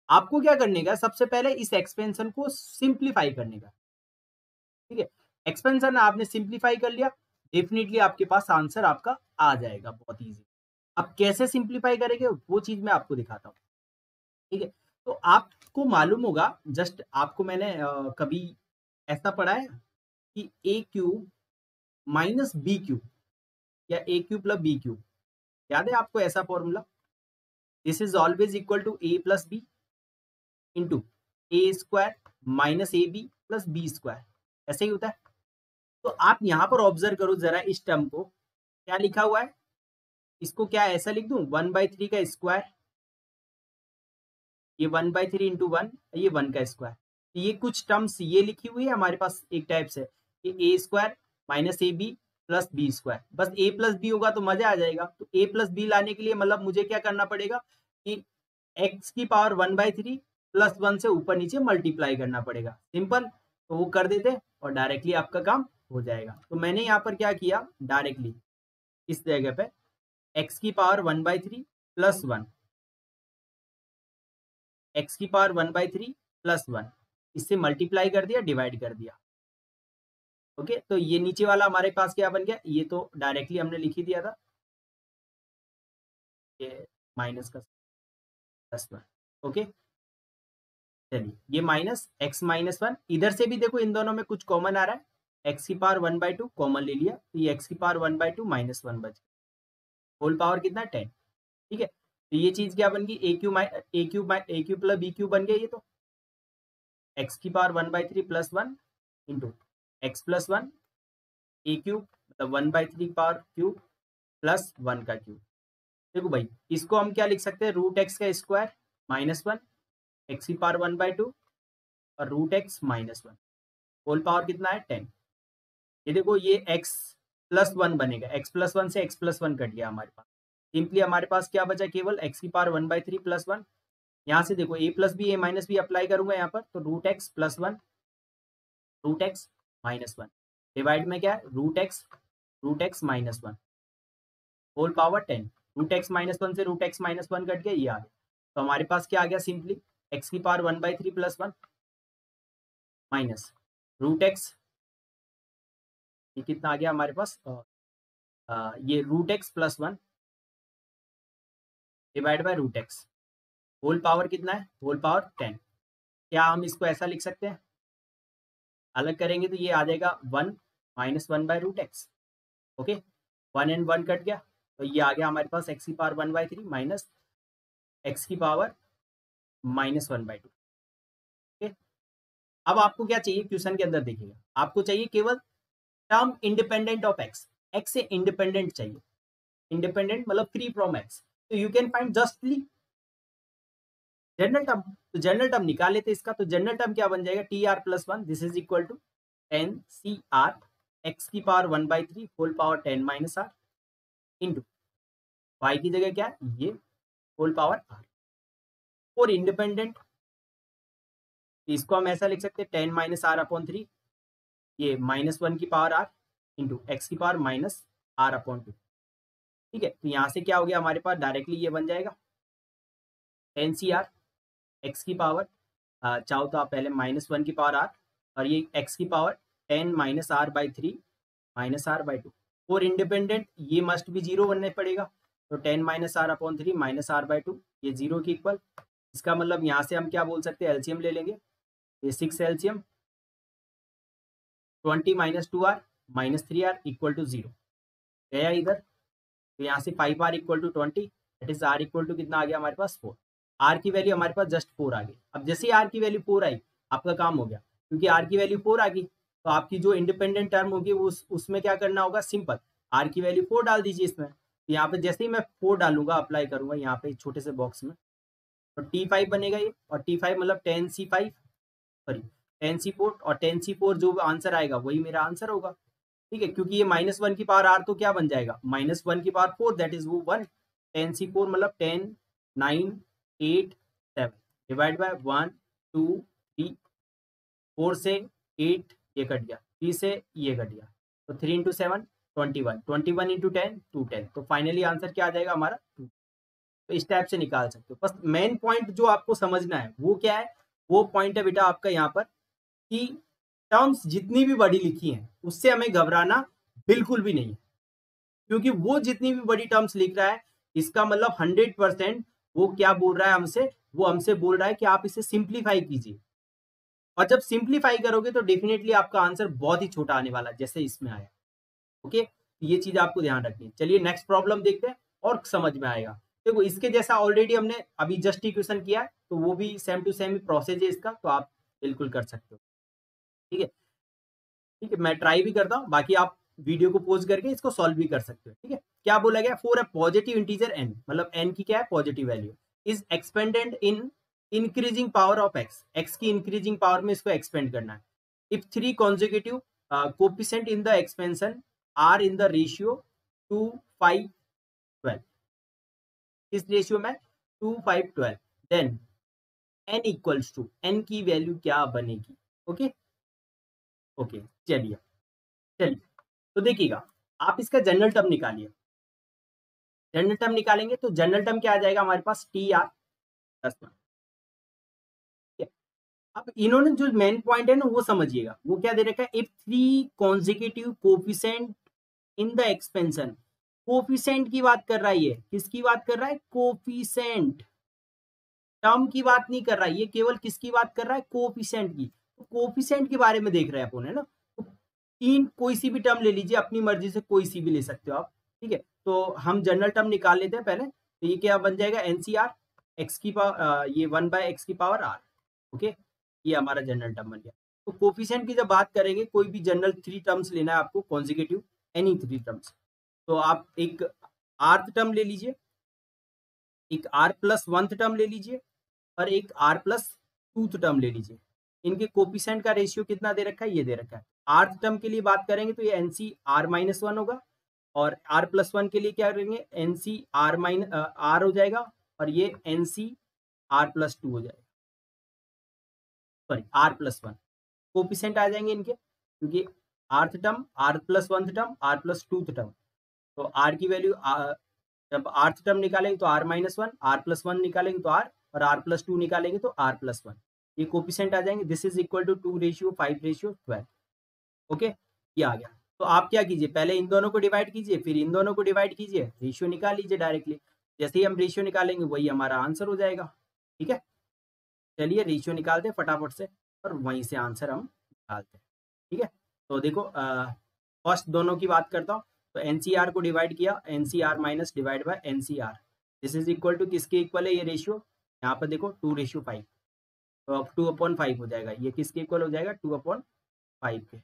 आपको क्या करने का, सबसे पहले इस एक्सपेंशन को सिंप्लीफाई करने का, ठीक है। एक्सपेंशन आपने सिंप्लीफाई कर लिया, डेफिनेटली आपके पास आंसर आपका आ जाएगा बहुत इजी। अब कैसे सिंप्लीफाई करेंगे वो चीज मैं आपको दिखाता हूँ, ठीक है। तो आपको मालूम होगा, जस्ट आपको मैंने कभी ऐसा पढ़ा है कि a cube minus b cube या a cube plus b cube, याद है आपको ऐसा formula, this is always equal to a plus b into a square minus a b plus b square, ऐसे ही होता है। तो आप यहाँ पर ऑब्जर्व करो जरा इस टर्म को, क्या लिखा हुआ है, इसको क्या ऐसा लिख दूं 1/3 का स्क्वायर, ये 1/3 इंटू 1, ये 1 का स्क्वायर, ये कुछ टर्म्स ये लिखी हुई है हमारे पास एक टाइप से, कि a square minus a b plus b square, बस ए प्लस बी होगा तो मजा आ जाएगा। तो ए प्लस बी लाने के लिए मतलब मुझे क्या करना पड़ेगा कि एक्स की पावर 1/3 प्लस 1 से ऊपर नीचे मल्टीप्लाई करना पड़ेगा, सिंपल। तो वो कर देते और डायरेक्टली आपका काम हो जाएगा। तो मैंने यहाँ पर क्या किया, डायरेक्टली इस जगह पे एक्स की पावर 1/3 प्लस 1, एक्स की पावर 1/3 प्लस 1, इससे मल्टीप्लाई कर दिया, डिवाइड कर दिया, ओके। तो ये नीचे वाला हमारे पास क्या बन गया, ये तो डायरेक्टली हमने लिख ही दिया था, ये माइनस का प्लस 1, ओके। चलिए ये माइनस एक्स माइनस 1, इधर से भी देखो इन दोनों में कुछ कॉमन आ रहा है, एक्स की पावर 1/2 कॉमन ले लिया, तो ये एक्स की पावर 1/2 माइनस 1 बच, होल पावर कितना 10, ठीक है। तो ये चीज क्या बन गई, ए क्यू प्लस बी क्यू बन गया, ये तो एक्स की power 1/3 plus 1 into x plus 1 ए क्यूब, मतलब 1/3 पावर क्यूब प्लस 1 का क्यूब। देखो भाई इसको हम क्या लिख सकते हैं, रूट एक्स का स्क्वायर माइनस 1, एक्स की पावर 1/2 और root x minus 1, whole power कितना है 10। ये देखो ये एक्स प्लस 1 बनेगा, एक्स प्लस 1 से एक्स प्लस 1 कट गया हमारे पास, सिंपली हमारे पास क्या बचा, केवल एक्स की पावर 1/3 प्लस 1, यहाँ से देखो a plus b a minus b apply करूंगा यहाँ पर, तो root x plus 1 root x minus 1, divide में क्या है root x minus 1, whole power 10, root x minus 1 से रूट एक्स माइनस 1 कट गया, ये आ गया। तो हमारे पास क्या आ गया, सिंपली एक्स की power 1/3 plus 1 minus root x, ये कितना आ गया हमारे पास, ये root x plus 1 divide by root x, whole power कितना है, होल पावर 10। क्या हम इसको ऐसा लिख सकते हैं? अलग करेंगे तो ये आ जाएगा 1 -1/√x। ओके, 1 एंड 1 कट गया, तो ये आ गया हमारे पास x की पावर 1/3 माइनस x की पावर -1/2। ओके, अब आपको क्या चाहिए क्वेश्चन के अंदर? देखिएगा, आपको चाहिए केवल टर्म इंडिपेंडेंट ऑफ x से इंडिपेंडेंट चाहिए। इंडिपेंडेंट मतलब फ्री फ्रॉम x, तो you can find justly general term. तो जनरल टर्म निकाल लेते इसका, तो जनरल टर्म क्या बन जाएगा? tr+1 this is equal to 10cr x की power 1/3 whole power 10 minus r into y की जगह क्या है? ये होल पावर r। और इंडिपेंडेंट इसको हम ऐसा लिख सकते हैं 10 माइनस r/3, ये -1 की पावर r इंटू एक्स की पावर -r/2। ठीक है, तो यहाँ से क्या हो गया हमारे पास? डायरेक्टली ये बन जाएगा 10cr एक्स की पावर, चाहो तो आप पहले -1 की पावर r, और ये एक्स की power 10 minus r/3 minus r/2। और इंडिपेंडेंट ये मस्ट भी जीरो बनना पड़ेगा, तो 10 माइनस r/3 माइनस r/2 ये जीरो की इक्वल। इसका मतलब यहाँ से हम क्या बोल सकते हैं? एलसीएम ले लेंगे, ये 6 LCM 20 minus 2r minus 3r equal to 0 गया इधर, तो यहाँ से 5r equal to 20, that is r equal to कितना आ गया हमारे पास? 4। r की वैल्यू हमारे पास जस्ट 4 आ गई। अब जैसे ही r की वैल्यू 4 आई, आपका काम हो गया, क्योंकि r की वैल्यू 4 आ गई, तो आपकी जो इंडिपेंडेंट टर्म होगी उसमें क्या करना होगा? सिंपल r की वैल्यू 4 डाल दीजिए इसमें। तो यहाँ पे जैसे ही मैं 4 डालूंगा, अप्लाई करूंगा यहाँ पे छोटे से बॉक्स में, तो T5 बनेगा ये, और T5 मतलब 10C5 सॉरी 10C4, और 10C4 जो आंसर आएगा वही मेरा आंसर होगा। ठीक है, क्योंकि ये -1 की पावर r तो क्या बन जाएगा? -1 की पावर 4 दैट इज वो 1। 10C4 मतलब 10 9 8 7 डिवाइड बाय 1 2 3 4 से 8 ये कट गया, 3 से ये कट गया, तो 3 इंटू 7 21, 21 इंटू 10 210। तो फाइनली आंसर क्या आ जाएगा हमारा? 2। तो इस टाइप से निकाल सकते हो। बस मेन पॉइंट जो आपको समझना है वो क्या है? वो पॉइंट है बेटा आपका यहाँ पर कि टर्म्स जितनी भी बड़ी लिखी हैं उससे हमें घबराना बिल्कुल भी नहीं है, क्योंकि वो जितनी भी बड़ी टर्म्स लिख रहा है इसका मतलब 100% वो क्या बोल रहा है हमसे? वो हमसे बोल रहा है कि आप इसे सिंप्लीफाई कीजिए, और जब सिंप्लीफाई करोगे तो डेफिनेटली आपका आंसर बहुत ही छोटा आने वाला है, जैसे इसमें आया। ओके, ये चीज आपको ध्यान रखनी है। चलिए नेक्स्ट प्रॉब्लम देखते हैं और समझ में आएगा। देखो, इसके जैसा ऑलरेडी हमने अभी जस्ट ही क्वेश्चन किया है, तो वो भी सेम टू सेम प्रोसेस है इसका, तो आप बिल्कुल कर सकते हो। ठीक है, ठीक है, मैं ट्राई भी करता हूँ, बाकी आप वीडियो को पोज करके इसको सॉल्व भी कर सकते हो। ठीक है, क्या बोला गया? For a positive integer n, मतलब n की क्या है? Positive value is expanded in increasing power of x की इंक्रीजिंग पावर में इसको एक्सपेंड करना है। If 3 consecutive coefficient in the expansion are in the ratio 2 5 12, इस रेशियो में 2 5 12, then n equals to, n की वैल्यू क्या बनेगी? ओके ओके, चलिए चलिए, तो देखिएगा, आप इसका जनरल टर्म निकालिए। जनरल टर्म निकालेंगे तो जनरल टर्म क्या आ जाएगा हमारे पास? TR+1। अब इन्होंने जो मेन पॉइंट है ना वो समझिएगा, वो क्या दे रखा है? If 3 consecutive coefficient in the expansion, coefficient की बात कर रहा है ये, किसकी बात कर रहा है? कोएफिशिएंट, टर्म की बात नहीं कर रहा है ये, केवल किसकी बात कर रहा है? कोएफिशिएंट की। तो कोएफिशिएंट के बारे में देख रहे हैं अपन, है ना? तो 3 कोई सी भी टर्म ले लीजिए, अपनी मर्जी से कोई सी भी ले सकते हो आप। ठीक है, तो हम जनरल टर्म निकाल लेते हैं पहले। तो ये क्या बन जाएगा? NCR एक्स की पावर, ये 1/x की पावर r। ओके, ये हमारा जनरल टर्म बन गया। तो कोएफिशिएंट की जब बात करेंगे, कोई भी जनरल 3 टर्म्स लेना है आपको, कॉन्जिक्यूटिव एनी 3 टर्म्स, तो आप एक rth टर्म ले लीजिए, एक r+1th टर्म ले लीजिए, और एक r+2th टर्म ले लीजिए। इनके कोएफिशिएंट का रेशियो कितना दे रखा है? ये दे रखा है। rth टर्म के लिए बात करेंगे तो ये NCr-1 होगा, और r+1 के लिए क्या करेंगे? NCr- हो जाएगा, और ये NCr+2 हो जाएगा, सॉरी r+1 कोएफिशिएंट आ जाएंगे इनके, क्योंकि rth term, r+1th term, r+2th term, तो r की वैल्यू जब rth टर्म निकालेंगे तो r-1, r+1 निकालेंगे तो r, और r+2 निकालेंगे तो r+1, ये कोएफिशिएंट आ जाएंगे। This is equal to 2:5:12। Okay, ये आ गया। तो आप क्या कीजिए? पहले इन दोनों को डिवाइड कीजिए, फिर इन दोनों को डिवाइड कीजिए, रेशियो निकाल लीजिए डायरेक्टली। जैसे ही हम रेशियो निकालेंगे वही हमारा आंसर हो जाएगा। ठीक है, चलिए रेशियो निकालते हैं फटाफट से और वहीं से आंसर हम निकालते हैं। ठीक है, तो देखो फर्स्ट दोनों की बात करता हूँ। तो एनसीआर को डिवाइड किया, nCr minus divide by nCr, this is equal to किसके इक्वल है ये रेशियो, यहाँ पर देखो 2:5, तो अब 2/5 हो जाएगा। ये किसके इक्वल हो जाएगा, 2/5 के।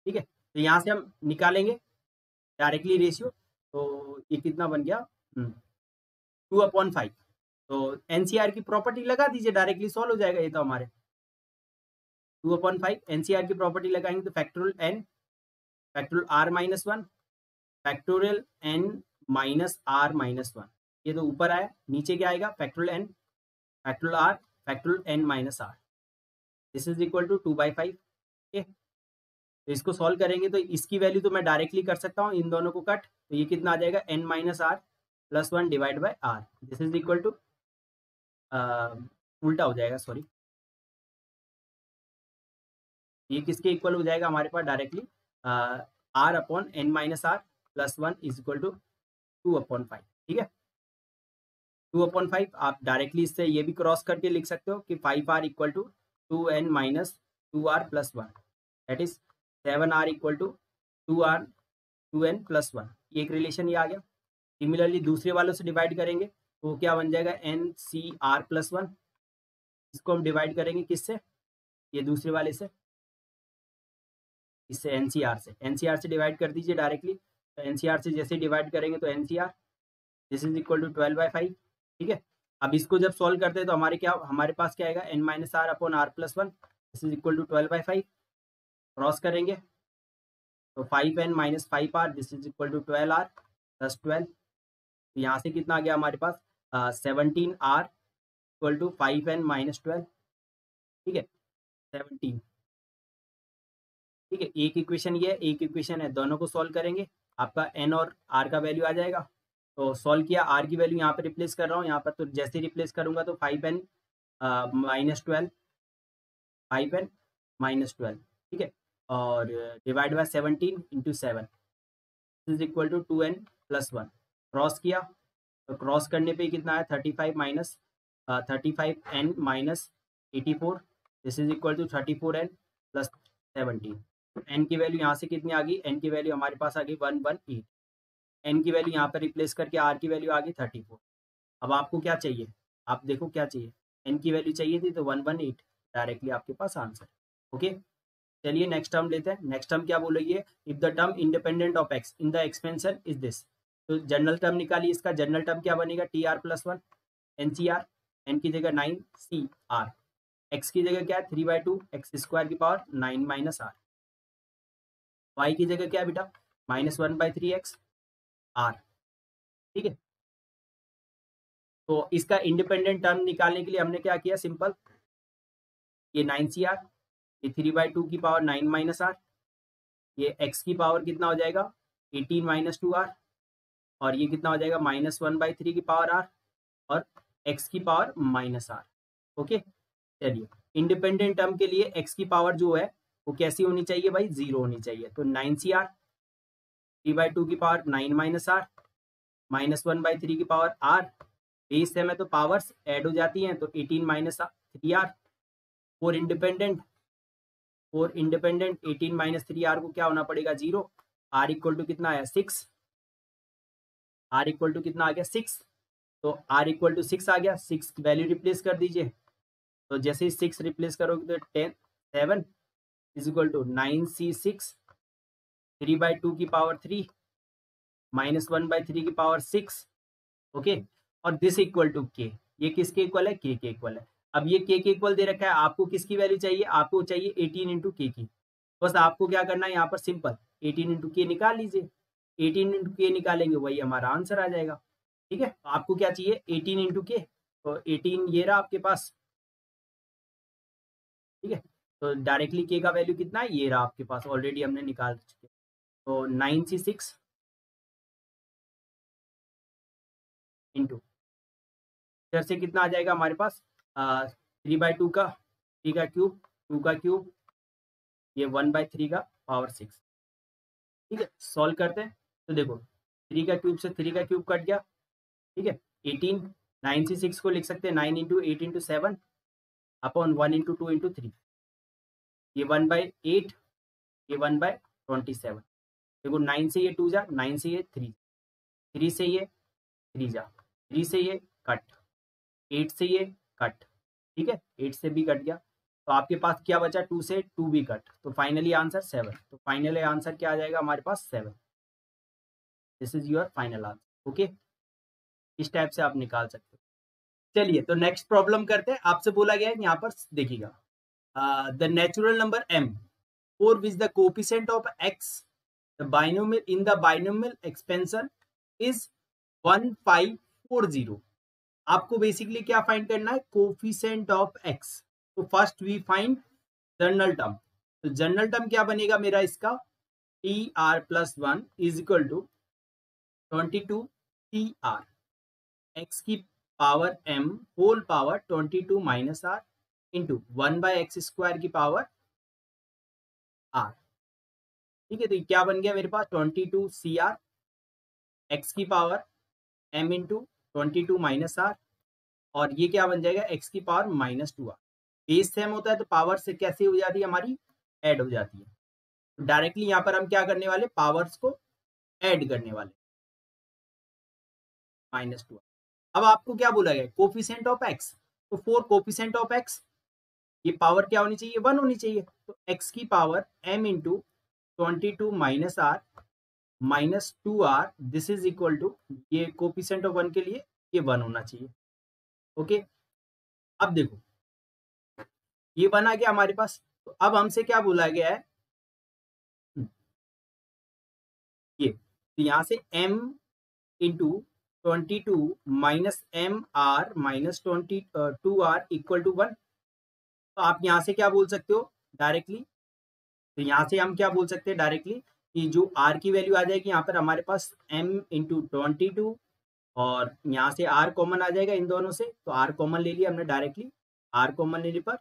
ठीक है, तो यहाँ से हम निकालेंगे डायरेक्टली रेशियो, तो ये कितना बन गया 2/5। तो एनसीआर की प्रॉपर्टी लगा दीजिए, डायरेक्टली सॉल्व हो जाएगा ये तो हमारे। 2/5 एनसीआर की प्रॉपर्टी लगाएंगे तो factorial n factorial r minus 1 factorial n minus r minus 1, ये तो ऊपर आया। नीचे क्या आएगा, factorial n factorial r factorial n minus r, this is equal to 2/5। Okay, तो इसको सॉल्व करेंगे तो इसकी वैल्यू तो मैं डायरेक्टली कर सकता हूँ, इन दोनों को कट, तो ये कितना आ जाएगा, n minus r plus 1 divide by r, this is equal to उल्टा हो जाएगा, सॉरी, ये किसके इक्वल हो जाएगा हमारे पास directly, r upon n minus r plus 1 is equal to 2/5। ठीक है, 2/5 आप डायरेक्टली इससे ये भी क्रॉस करके लिख सकते हो कि 5r equal to 2n minus 2r plus 1, that is 7r equal to 2n plus 1, ये एक रिलेशन ये आ गया। सिमिलरली दूसरे वालों से डिवाइड करेंगे तो क्या बन जाएगा, NCR प्लस 1, इसको हम डिवाइड करेंगे किससे, ये दूसरे वाले से, इससे एनसीआर से डिवाइड कर दीजिए डायरेक्टली। तो एनसीआर से जैसे डिवाइड करेंगे तो nCr, this is equal to 12/5। ठीक है, अब इसको जब सॉल्व करते हैं तो हमारे पास क्या आएगा, n minus r upon r plus 1, this is equal to 12/5। Cross करेंगे तो 5n minus 5r, this is equal to 12r plus 12। तो यहाँ से कितना आ गया हमारे पास, 17r equal to 5n minus 12। ठीक है, 17। ठीक है, एक इक्वेशन ये है, एक इक्वेशन है, दोनों को सॉल्व करेंगे, आपका n और r का वैल्यू आ जाएगा। तो सॉल्व किया, r की वैल्यू यहाँ पे रिप्लेस कर रहा हूँ, यहाँ पर तो जैसे रिप्लेस करूंगा तो 5n माइनस 12, 5n माइनस 12। ठीक है, और divide by 17 into 7 is equal to 2n plus 1। Cross किया तो क्रॉस करने पे कितना है, 35 minus 35n minus 84, this is equal to 34n plus 17। N की वैल्यू यहाँ से कितनी आ गई, एन की वैल्यू हमारे पास आ गई 118। एन की वैल्यू यहाँ पर रिप्लेस करके आर की वैल्यू आ गई 34। अब आपको क्या चाहिए, आप देखो क्या चाहिए, एन की वैल्यू चाहिए थी तो 118, डायरेक्टली आपके पास आंसर। ओके, चलिए नेक्स्ट टर्म लेते हैं। नेक्स्ट टर्म क्या बोल रही है, if the term independent of x in the expansion is this. तो जनरल टर्म निकालिए, इसका जनरल टर्म क्या बनेगा, TR प्लस 1 NCR, एन की जगह 9CR, एक्स की जगह क्या है 3/2 एक्स स्क्वायर की पावर 9 माइनस आर, वाई की जगह क्या है बेटा -1/3 एक्स आर। ठीक है, तो इसका इंडिपेंडेंट टर्म निकालने के लिए हमने क्या किया, सिंपल, ये 9CR, ये 3/2 की पावर 9 माइनस आर, ये एक्स की पावर कितना हो जाएगा 18 माइनस 2r, और ये कितना हो जाएगा -1/3 की पावर r, और एक्स की पावर माइनस आर। ओके, चलिए इंडिपेंडेंट टर्म के लिए एक्स की पावर जो है वो कैसी होनी चाहिए भाई, 0 होनी चाहिए। तो 9CR 3/2 की पावर 9 माइनस आर -1/3 की पावर r, बेस है में तो पावर्स ऐड हो जाती हैं, तो 18 minus 3r। Four independent 18 minus 3r को क्या होना पड़ेगा 0। r इक्वल टू कितना आया 6, r इक्वल टू कितना आ गया 6, तो r इक्वल टू 6 आ गया। 6 वैल्यू रिप्लेस कर दीजिए, तो जैसे ही 6 रिप्लेस करोगे तो 7 इज इक्वल टू 9C6 3/2 की पावर 3 -1/3 की पावर 6। ओके, और दिस इक्वल टू के, ये किसके इक्वल है, के इक्वल है। अब ये के इक्वल दे रखा है, आपको किसकी वैल्यू चाहिए, आपको चाहिए 18 इंटू के की। बस आपको क्या करना है, यहाँ पर सिंपल 18 इंटू के निकाल लीजिए, 18 इंटू के निकालेंगे वही हमारा आंसर आ जाएगा। ठीक है, आपको क्या चाहिए 18 इंटू के, तो 18 ये रहा आपके पास। ठीक है, तो डायरेक्टली के का वैल्यू कितना है, ये रहा आपके पास, ऑलरेडी हमने निकाल चुके। तो 9C6 इंटू इधर से कितना आ जाएगा हमारे पास 3/2 का 3 का क्यूब 2 का क्यूब, ये 1/3 का पावर 6। ठीक है, सॉल्व करते हैं तो देखो 3 का क्यूब से 3 का क्यूब कट गया। ठीक है, 18 9 से 6 को लिख सकते हैं 9 into 8 into 7 upon 1 into 2 into 3, ये 1/8, ये 1/27। देखो 9 से ये 2 जा, 9 से ये 3, 3 से ये 3 जा, 3 से ये कट, 8 से ये कट, ठीक है, 8 से भी कट गया, तो आपके पास क्या बचा, 2 से 2 भी कट, तो फाइनली आंसर 7। तो फाइनली आंसर क्या आ जाएगा हमारे पास 7। This is your final answer. Okay, इस टाइप से आप निकाल सकते हो। चलिए तो नेक्स्ट प्रॉब्लम करते हैं। आपसे बोला गया है यहाँ पर देखिएगा, the natural number m for which the coefficient of x the binomial in the binomial expansion is 1540। आपको बेसिकली क्या फाइंड करना है, कोफिशिएंट ऑफ x। तो first we find general term. तो जनरल टर्म क्या बनेगा मेरा इसका, tr+1 is equal to 22tr x की power m whole power 22 minus r into 1/x² की पावर r। ठीक है, तो क्या बन गया मेरे पास 22cr x की power m into 22 minus r, और ये क्या बन जाएगा x की पावर -2r। बेस सेम होता है तो पावर से कैसे हो जाती है हमारी, ऐड हो जाती है। तो डायरेक्टली यहाँ पर हम क्या करने वाले, पावर्स को ऐड करने वाले, -2r। अब आपको क्या बोला गया, कोफिशिएंट ऑफ x। तो फॉर कोफिशिएंट ऑफ x ये पावर क्या होनी चाहिए, 1 होनी चाहिए। तो x की power m into 22 minus r -2r, this is equal to, ये कोफिशिएंट ऑफ 1 के लिए ये 1 होना चाहिए। ओके, अब देखो ये 1 आ गया हमारे पास। तो अब हमसे क्या बोला गया है, ये तो यहाँ से m into 22 minus M R minus 22r equal to 1। तो आप यहाँ से क्या बोल सकते हो डायरेक्टली, तो यहाँ से हम क्या बोल सकते हैं डायरेक्टली कि जो r की वैल्यू आ जाएगी यहाँ पर हमारे पास m इंटू 22, और यहाँ से r कॉमन आ जाएगा इन दोनों से, तो r कॉमन ले लिया हमने डायरेक्टली। r कॉमन लेने पर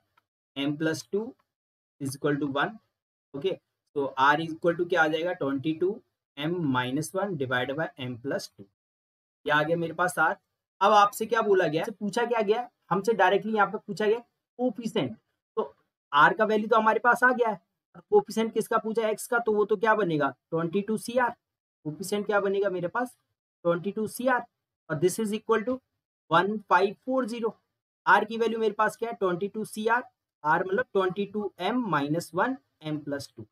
m+2 is equal to 1। Okay, तो r इक्वल टू क्या आ जाएगा 22m-1 डिवाइड बाय m+2, ये आ गया मेरे पास r। अब आपसे क्या बोला गया, पूछा क्या गया हमसे डायरेक्टली, यहाँ पे पूछा गया कोफिशिएंट। तो r का वैल्यू तो हमारे पास आ गया है, कोफिशिएंट किसका पूछा, x का, तो वो तो क्या बनेगा 22cr। कोफिशिएंट क्या बनेगा मेरे पास 22cr, और this is equal to 1540। r की वैल्यू मेरे पास क्या है 22cr, r मतलब 22m-1 m+2।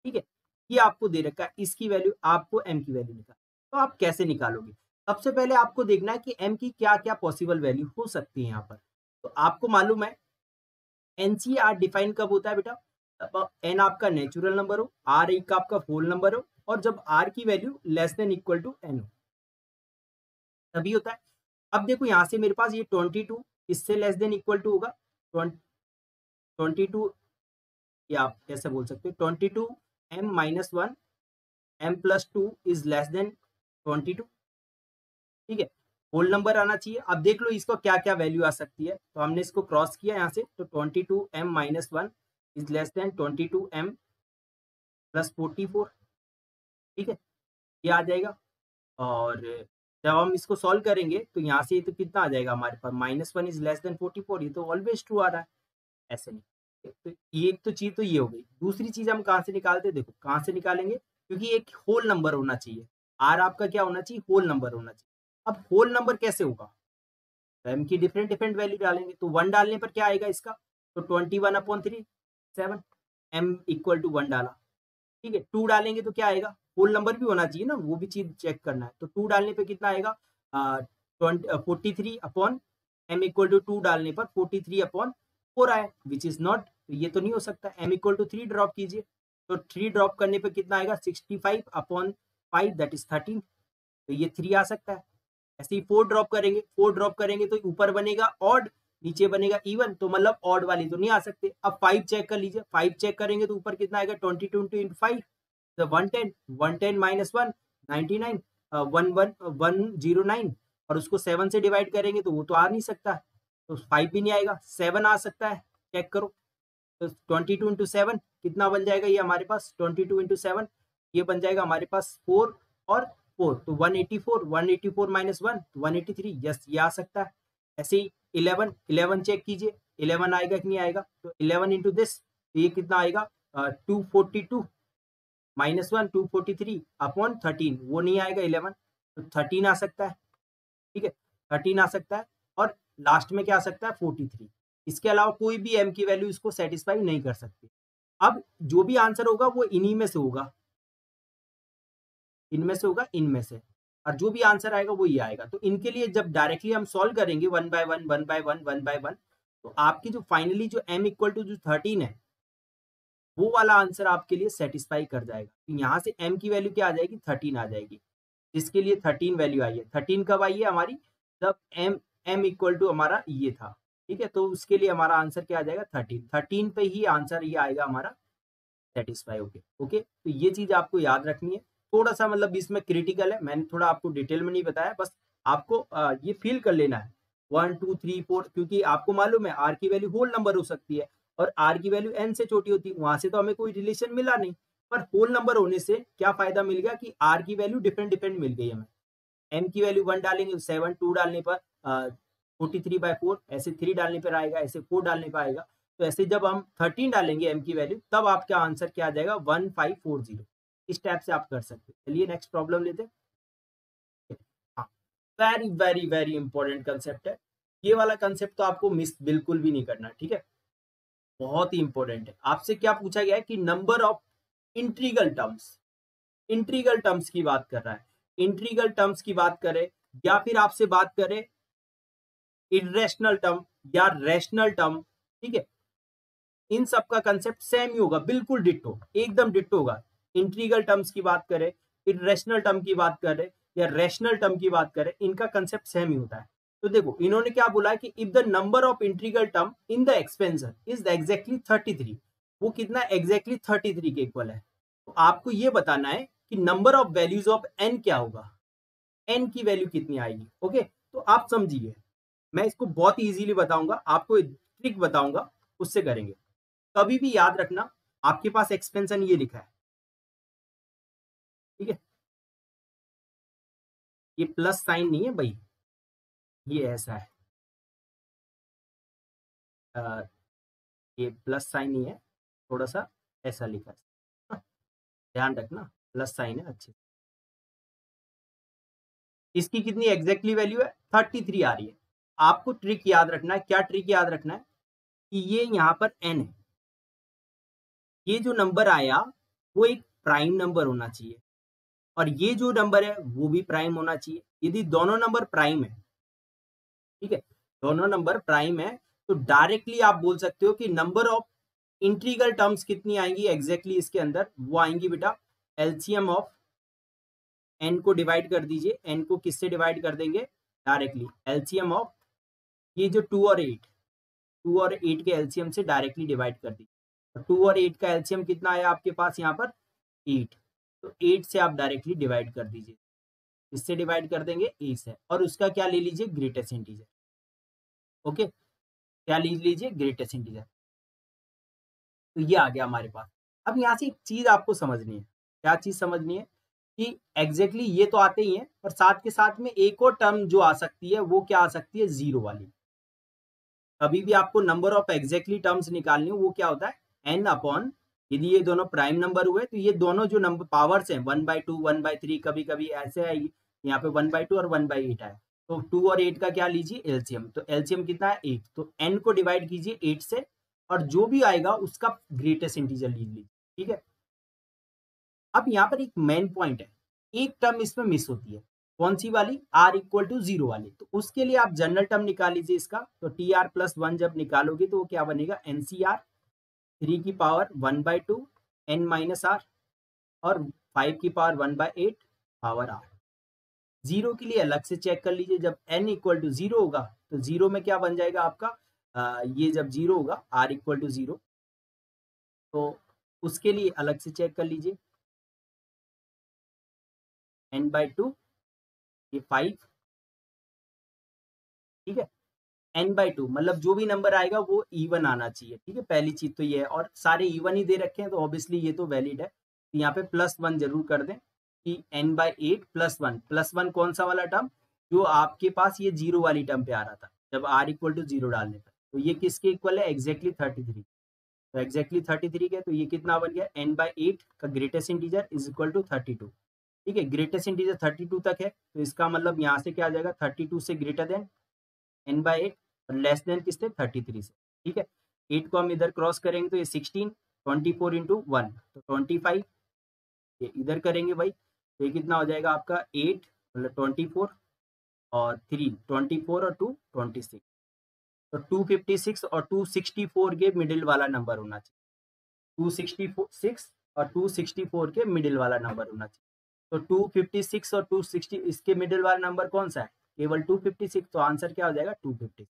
ठीक है, ये आपको दे रखा है, इसकी वैल्यू आपको m की वैल्यू निकाल। तो आप कैसे निकालोगे, सबसे पहले आपको देखना है कि m की क्या क्या पॉसिबल वैल्यू हो सकती है यहाँ पर। तो आपको मालूम है NCR डिफाइन कब होता है बेटा, n आपका नेचुरल नंबर हो, r एक आपका होल नंबर हो, और जब r की value less than equal to n हो, तभी होता है। अब देखो यहाँ से मेरे पास ये 22 इससे लेस देन इक्वल टू होगा 22, या आप कैसे बोल सकते हो 22m-1 m+2 is less than 22। ठीक है, होल नंबर आना चाहिए। अब देख लो इसको क्या क्या वैल्यू आ सकती है, तो हमने इसको क्रॉस किया यहाँ से, तो 22m-1 is less than 22m+44। ठीक है, ये आ जाएगा, और जब हम इसको सॉल्व करेंगे तो यहाँ से तो कितना आ जाएगा हमारे पास -1 इज लेस देन 44, ये तो ऑलवेज ट्रू आ रहा है, ऐसे नहीं। तो ये एक तो चीज तो ये हो गई। दूसरी चीज हम कहाँ से निकालते, देखो कहाँ से निकालेंगे, क्योंकि एक होल नंबर होना चाहिए, आर आपका क्या होना चाहिए, होल नंबर होना चाहिए। अब होल नंबर कैसे होगा, तो m की डिफरेंट डिफरेंट वैल्यू डालेंगे, तो 1 डालने पर क्या आएगा इसका, तो 21/3 7 m इक्वल टू 1 डाला। ठीक है, 2 डालेंगे तो क्या आएगा, होल नंबर भी होना चाहिए ना, वो भी चीज चेक करना है। तो 2 डालने पे कितना आएगा 43/m इक्वल टू 2 डालने पर 43/4 आए, विच इज नॉट, ये तो नहीं हो सकता। m इक्वल टू 3 ड्रॉप कीजिए, तो 3 ड्रॉप करने पे कितना आएगा 65/5 दैट इज 13, तो ये 3 आ सकता है। ऐसे ही 4 ड्रॉप करेंगे, 4 ड्रॉप करेंगे तो ऊपर बनेगा ऑड, नीचे बनेगा इवन, तो मतलब ऑड वाली तो नहीं आ सकते। अब 5 चेक कर लीजिए, 5 चेक करेंगे तो ऊपर कितना आएगा 22 × 5 110, 110 - 1 99, 109, और उसको 7 से डिवाइड करेंगे तो वो तो आ नहीं सकता, तो 5 भी नहीं आएगा, 7 आ सकता है, चेक करो। तो 22 × 7 कितना बन जाएगा, ये हमारे पास 22 × 7 ये बन जाएगा हमारे पास 4 और 4 तो 184, 184 माइनस 1 तो 183, यस ये आ सकता है। ऐसे ही 11 चेक कीजिए, 11 आएगा कि नहीं आएगा, तो 11 इंटू दिस, ये कितना आएगा 242 माइनस 1 243 अपॉन 13, वो नहीं आएगा 11, तो 13 आ सकता है, ठीक है 13 आ सकता है। और लास्ट में क्या आ सकता है 43, इसके अलावा कोई भी m की वैल्यू इसको सेटिस्फाई नहीं कर सकती। अब जो भी आंसर होगा वो इन्हीं में से होगा, इनमें से होगा, इनमें से, और जो भी आंसर आएगा वो ये आएगा। तो इनके लिए जब डायरेक्टली हम सॉल्व करेंगे 1 बाय 1 1 बाय 1 1 बाय 1, तो आपकी जो फाइनली जो m इक्वल टू जो 13 है वो वाला आंसर आपके लिए सेटिस्फाई कर जाएगा। तो यहाँ से m की वैल्यू क्या आ जाएगी 13 आ जाएगी, जिसके लिए 13 वैल्यू आई है। 13 कब आई है हमारी, जब m इक्वल टू हमारा ये था, ठीक है, तो उसके लिए हमारा आंसर क्या आ जाएगा 13 पे ही आंसर ये आएगा हमारा सेटिस्फाई। ओके, तो ये चीज आपको याद रखनी है। थोड़ा सा मतलब इसमें क्रिटिकल है, मैंने थोड़ा आपको डिटेल में नहीं बताया, बस आपको ये फील कर लेना है 1 2 3 4, क्योंकि आपको मालूम है आर की वैल्यू होल नंबर हो सकती है और आर की वैल्यू एन से छोटी होती है, वहां से तो हमें कोई रिलेशन मिला नहीं, पर होल नंबर होने से क्या फायदा मिल गया कि आर की वैल्यू डिफरेंट मिल गई हमें। एम की वैल्यू 1 डालेंगे 7, 2 डालने पर 43/4, ऐसे 3 डालने पर आएगा, ऐसे 4 डालने पर आएगा। तो ऐसे जब हम 13 डालेंगे m की वैल्यू, तब आपका आंसर क्या आ जाएगा 1540। इस टाइप से आप कर सकते हैं। चलिए नेक्स्ट प्रॉब्लम लेते हैं। हाँ, very very very important concept है ये वाला कंसेप्ट, तो आपको मिस बिल्कुल भी नहीं करना, ठीक है, बहुत ही इंपॉर्टेंट है। आपसे क्या पूछा गया है कि number of integral terms, integral terms की बात कर रहा है, इंट्रीगल टर्म्स की बात करें या फिर आपसे बात करें इरेशनल टर्म या रैशनल टर्म, ठीक है, इन सब का कंसेप्ट सेम ही होगा, बिल्कुल डिट्टो, एकदम डिट्टो होगा। इंट्रीगल टर्म्स की बात करें, इरेशनल टर्म की बात करें या रैशनल टर्म की बात करें, इनका कंसेप्ट सेम ही होता है। तो देखो इन्होंने क्या बोला है कि if the number of integral term in the expansion is exactly 33, वो कितना एग्जैक्टली 33 के इक्वल है। तो आपको ये बताना है कि number of values of N क्या होगा, एन की वैल्यू कितनी आएगी। ओके, तो आप समझिए, मैं इसको बहुत इजीली बताऊंगा, आपको ट्रिक बताऊंगा, उससे करेंगे। कभी भी याद रखना आपके पास एक्सपेंशन ये लिखा है, ठीक है, ये प्लस साइन नहीं है भाई, ये ऐसा है, ये प्लस साइन नहीं है, थोड़ा सा ऐसा लिखा है, हाँ, ध्यान रखना प्लस साइन है अच्छे। इसकी कितनी एग्जैक्टली वैल्यू है 33 आ रही है। आपको ट्रिक याद रखना है, क्या ट्रिक याद रखना है कि ये यहाँ पर n है, ये जो नंबर आया वो एक प्राइम नंबर होना चाहिए और ये जो नंबर है वो भी प्राइम होना चाहिए। यदि दोनों नंबर प्राइम है, ठीक है, दोनों नंबर प्राइम है, तो डायरेक्टली आप बोल सकते हो कि नंबर ऑफ इंट्रीगल टर्म्स कितनी आएंगी एग्जैक्टली इसके अंदर, वो आएंगी बेटा एलसीएम ऑफ n को डिवाइड कर दीजिए, n को किससे डिवाइड कर देंगे डायरेक्टली एलसीएम ऑफ ये जो 2 और 8 के एलसीएम से डायरेक्टली डिवाइड कर दीजिए। 2 और 8 का एलसीएम कितना आया आपके पास यहाँ पर 8, तो 8 से आप डायरेक्टली डिवाइड कर दीजिए, इससे डिवाइड कर देंगे 8 से, और उसका क्या ले लीजिए ग्रेटेस्ट इंटीजर। ओके, क्या ले लीजिए ग्रेटेस्ट इंटीजर, तो ये आ गया हमारे पास। अब यहाँ से एक चीज आपको समझनी है, क्या चीज समझनी है कि एग्जैक्टली ये तो आते ही है, और साथ के साथ में एक और टर्म जो आ सकती है वो क्या आ सकती है जीरो वाली। कभी भी आपको नंबर ऑफ एग्जैक्टली टर्म्स निकालनी हो वो क्या होता है n अपॉन, यदि ये दोनों प्राइम नंबर हुए तो ये दोनों जो नंबर पावर्स हैं 1/2 1/3, कभी कभी ऐसे आएगी, यहाँ पे 1/2 और 1/8 है, तो 2 और 8 का क्या लीजिए एलसीएम, तो एलसीएम कितना है 8, तो n को डिवाइड कीजिए 8 से और जो भी आएगा उसका ग्रेटेस्ट इंटीजर लीजिए, ठीक है। अब यहाँ पर एक मेन पॉइंट है, एक टर्म इसमें मिस होती है, कौन सी वाली, r इक्वल टू 0 वाली, तो उसके लिए आप जनरल टर्म निकाल लीजिए इसका, तो tr+1 जब निकालोगे तो वो क्या बनेगा ncr 3 की पावर 1/2 n माइनस r और 5 की पावर 1/8 पावर r। जीरो के लिए अलग से चेक कर लीजिए, जब n इक्वल टू 0 होगा तो 0 में क्या बन जाएगा आपका ये जब 0 होगा r इक्वल टू 0, तो उसके लिए अलग से चेक कर लीजिए n/2 ये 5, ठीक है, n/2 मतलब जो भी नंबर आएगा वो इवन आना चाहिए, ठीक है, पहली चीज तो ये है, और सारे इवन ही दे रखे हैं तो ऑब्वियसली ये तो वैलिड है, तो यहाँ पे +1 जरूर कर दें, कि n/8 +1 कौन सा वाला टर्म, जो आपके पास ये जीरो वाली टर्म पे आ रहा था जब r इक्वल टू जीरो डालने पर, तो ये किसके इक्वल है, एग्जैक्टली 33। तो एग्जैक्टली 33 के, तो ये कितना बन गया, n/8 का greatest integer is equal to 32। ठीक है, ग्रेटेस्ट इंटीजर 32 तक है, तो इसका मतलब यहाँ से क्या आ जाएगा, 32 से ग्रेटर देन n/8 और लेस देन किससे, 33 से। ठीक है, 8 को हम इधर क्रॉस करेंगे तो ये 16, 24 इंटू 1 तो 25, ये इधर करेंगे भाई, तो ये कितना हो जाएगा आपका 8 मतलब 24 और 3 24 और 2 26, तो 256 और 264 के मिडिल वाला नंबर होना चाहिए, 266 और 264 के मिडिल वाला नंबर होना चाहिए। तो 256 और 260 इसके मिडिल वाला नंबर कौन सा है, केवल 256, तो आंसर क्या हो जाएगा 250।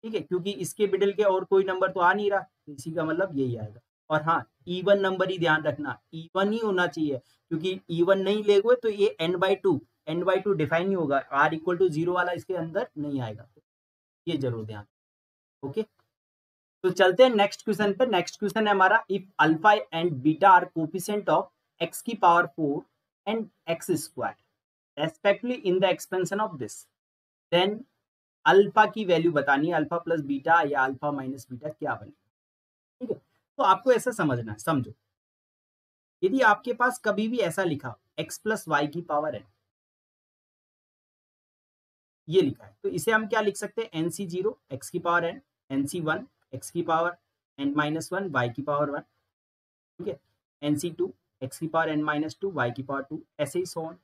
ठीक है, क्योंकि इसके मिडिल के और कोई नंबर तो आ नहीं रहा, तो इसी का मतलब यही आएगा। और हाँ, इवन नंबर ही ध्यान रखना, इवन ही होना चाहिए, क्योंकि इवन नहीं लेगे तो ये n/2 डिफाइन नहीं होगा, r इक्वल टू जीरो वाला इसके अंदर नहीं आएगा, ये जरूर ध्यान। ओके, तो चलते हैं नेक्स्ट क्वेश्चन पे। नेक्स्ट क्वेश्चन है हमारा, if alpha and beta are coefficient of x की power 4 and x square respectively in the expansion of this, then alpha की वैल्यू बतानी है, अल्फा प्लस बीटा या अल्फा माइनस बीटा क्या बनेगा। ठीक है, तो आपको ऐसा समझना है, समझो, यदि आपके पास कभी भी ऐसा लिखा x प्लस वाई की पावर n, ये लिखा है, तो इसे हम क्या लिख सकते हैं, nc0 x की पावर n, nc1 x की पावर n-1 y की पावर 1, ठीक है, nc2 x की पावर n-2 y की पावर 2, ऐसे ही सो ऑन।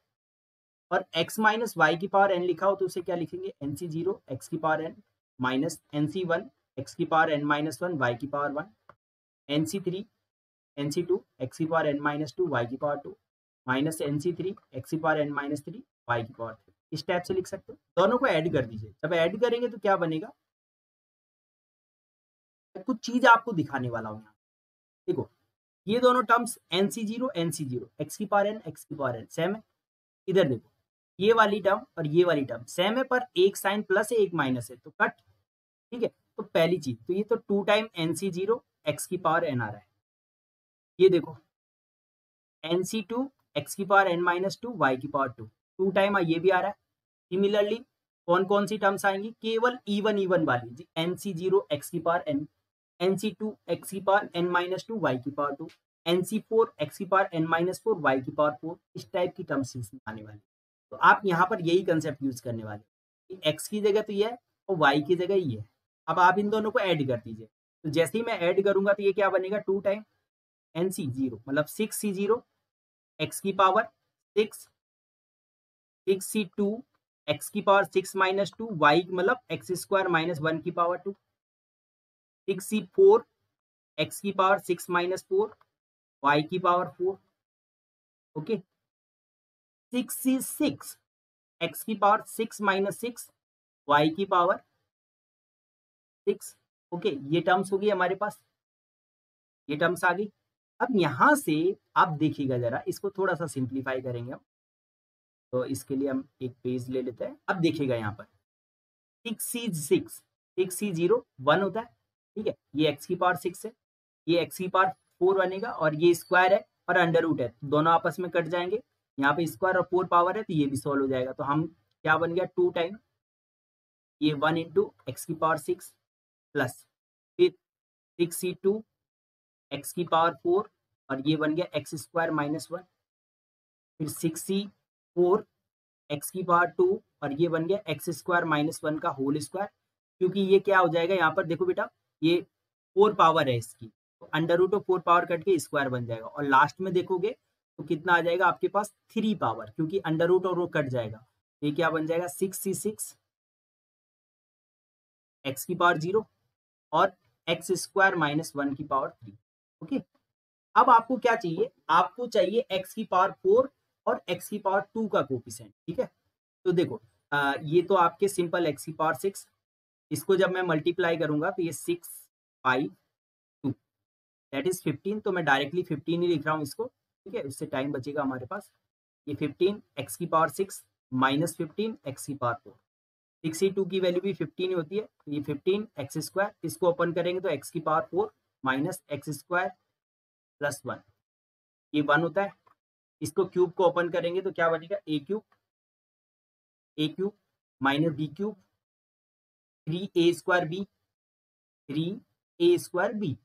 और x माइनस वाई की पावर n लिखा हो तो उसे क्या लिखेंगे, nc0 x की power n minus nc1 x की पावर n-1 y की पावर 1, nc2 x की पावर n-2 y की पावर 2 माइनस nc3 x की पावर n-3 y की पावर 3। इस टाइप से लिख सकते हो, दोनों को ऐड कर दीजिए, जब ऐड करेंगे तो क्या बनेगा, कुछ चीज आपको दिखाने वाला हूं यहाँ, देखो ये दोनों टर्म्स nc0 x की पावर n x की पावर n सेम है, इधर देखो ये वाली टर्म और ये वाली टर्म सेम है, पर एक साइन प्लस है एक माइनस है, तो कट। ठीक है, तो पहली चीज तो ये तो 2 टाइम nc0 x की पावर n आ रहा है, ये देखो nc2 x की पावर n-2 y की पावर 2, 2 टाइम ये भी आ रहा है। सिमिलरली कौन कौन सी टर्म्स आएंगी, केवल इवन वाली जी, nc0 x की पावर n, nc2 x की पावर n-2 y की पावर 2, nc4 x की पावर n-4 y की पावर 4, इस टाइप की टर्म्स इसमें आने वाली। तो आप यहाँ पर यही कंसेप्ट यूज करने वाले कि x की जगह तो ये है और y की जगह ये है। अब आप इन दोनों को ऐड कर दीजिए, तो जैसे ही मैं ऐड करूंगा तो ये क्या बनेगा, 2 टाइम nc0 मतलब 6c0 x की पावर 6, 6c2 x की पावर 6-2 y मतलब x स्क्वायर माइनस 1 की पावर 2, 6c4 x की पावर 6-4 y की पावर 4, ओके, 6c6 x की पावर 6-6 y की पावर 6, ओके, ये टर्म्स होगी हमारे पास, ये टर्म्स आ गई। अब यहां से आप देखिएगा जरा, इसको थोड़ा सा सिंप्लीफाई करेंगे हम, तो इसके लिए हम एक पेज ले लेते हैं। अब देखिएगा यहाँ पर 6c0 1 होता है, ठीक है, ये x की पावर 6 है, ये x की पावर 4 बनेगा और ये स्क्वायर है और अंडर रूट है, तो दोनों आपस में कट जाएंगे, यहाँ पे स्क्वायर और 4 पावर है तो ये भी सॉल्व हो जाएगा, तो हम क्या बन गया 2 टाइम ये 1 इंटू एक्स की पावर 6 प्लस फिर 6c2 एक्स की पावर 4 और ये बन गया एक्स स्क्वायर माइनस 1, फिर 6c4 एक्स की पावर 2 और ये बन गया एक्स स्क्वायर माइनस 1 का होल स्क्वायर, क्योंकि ये क्या हो जाएगा यहाँ पर देखो बेटा, ये 4 पावर है इसकी, तो under root of 4 power cut के स्क्वायर बन जाएगा, और लास्ट में देखोगे तो कितना आ जाएगा आपके पास 3 पावर, क्योंकि अंडर रूट और वो कट जाएगा, ये क्या बन जाएगा 6c6 एक्स की पावर 0 और एक्स स्क्वायर माइनस 1 की पावर 3। ओके, अब आपको क्या चाहिए, आपको चाहिए एक्स की पावर 4 और एक्स की पावर 2 का कोफिशिएंट। ठीक है, तो देखो ये तो आपके सिंपल एक्स की पावर 6, इसको जब मैं मल्टीप्लाई करूंगा तो ये 6 5 2 दैट इज 15, तो मैं डायरेक्टली 15 ही लिख रहा हूँ इसको। ठीक है, उससे टाइम बचेगा हमारे पास, ये 15 एक्स की पावर 6 माइनस 15 एक्स की पावर 4, 62 की वैल्यू भी 15 ही होती है, तो ये 15 एक्स स्क्वायर, इसको ओपन करेंगे तो एक्स की power 4 minus x square plus 1, ये 1 होता है, इसको क्यूब को ओपन करेंगे तो क्या बनेगा, a cube minus b cube 3a square b 3a square b,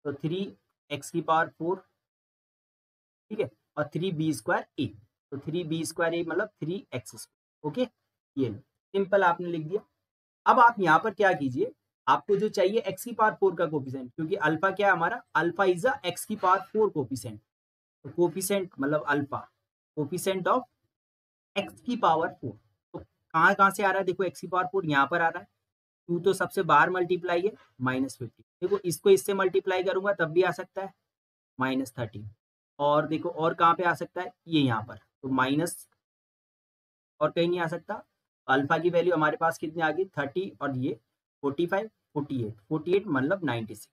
तो 3x की पावर 4, ठीक है, और 3b स्क्वायर ए, तो 3b स्क्वायर ए मतलब 3x स्क्वायर। ओके, ये लो सिंपल आपने लिख दिया। अब आप यहाँ पर क्या कीजिए, आपको जो चाहिए x की पावर 4 का कोफिशिएंट, क्योंकि अल्फा क्या है हमारा, अल्फा इज अ x की पावर 4 कोफिशिएंट, तो कोफिशिएंट मतलब अल्फा कोफिशिएंट ऑफ x की पावर 4, तो कहाँ से आ रहा है, देखो x की पावर 4 यहाँ पर आ रहा है, 2 तो सबसे बाहर मल्टीप्लाई है -50, देखो इसको इससे मल्टीप्लाई करूंगा तब भी आ सकता है -30, और देखो और कहाँ पे आ सकता है, ये यहाँ पर, तो माइनस और कहीं नहीं आ सकता। अल्फा की वैल्यू हमारे पास कितनी आ गई 30, और ये 45 48 मतलब 96।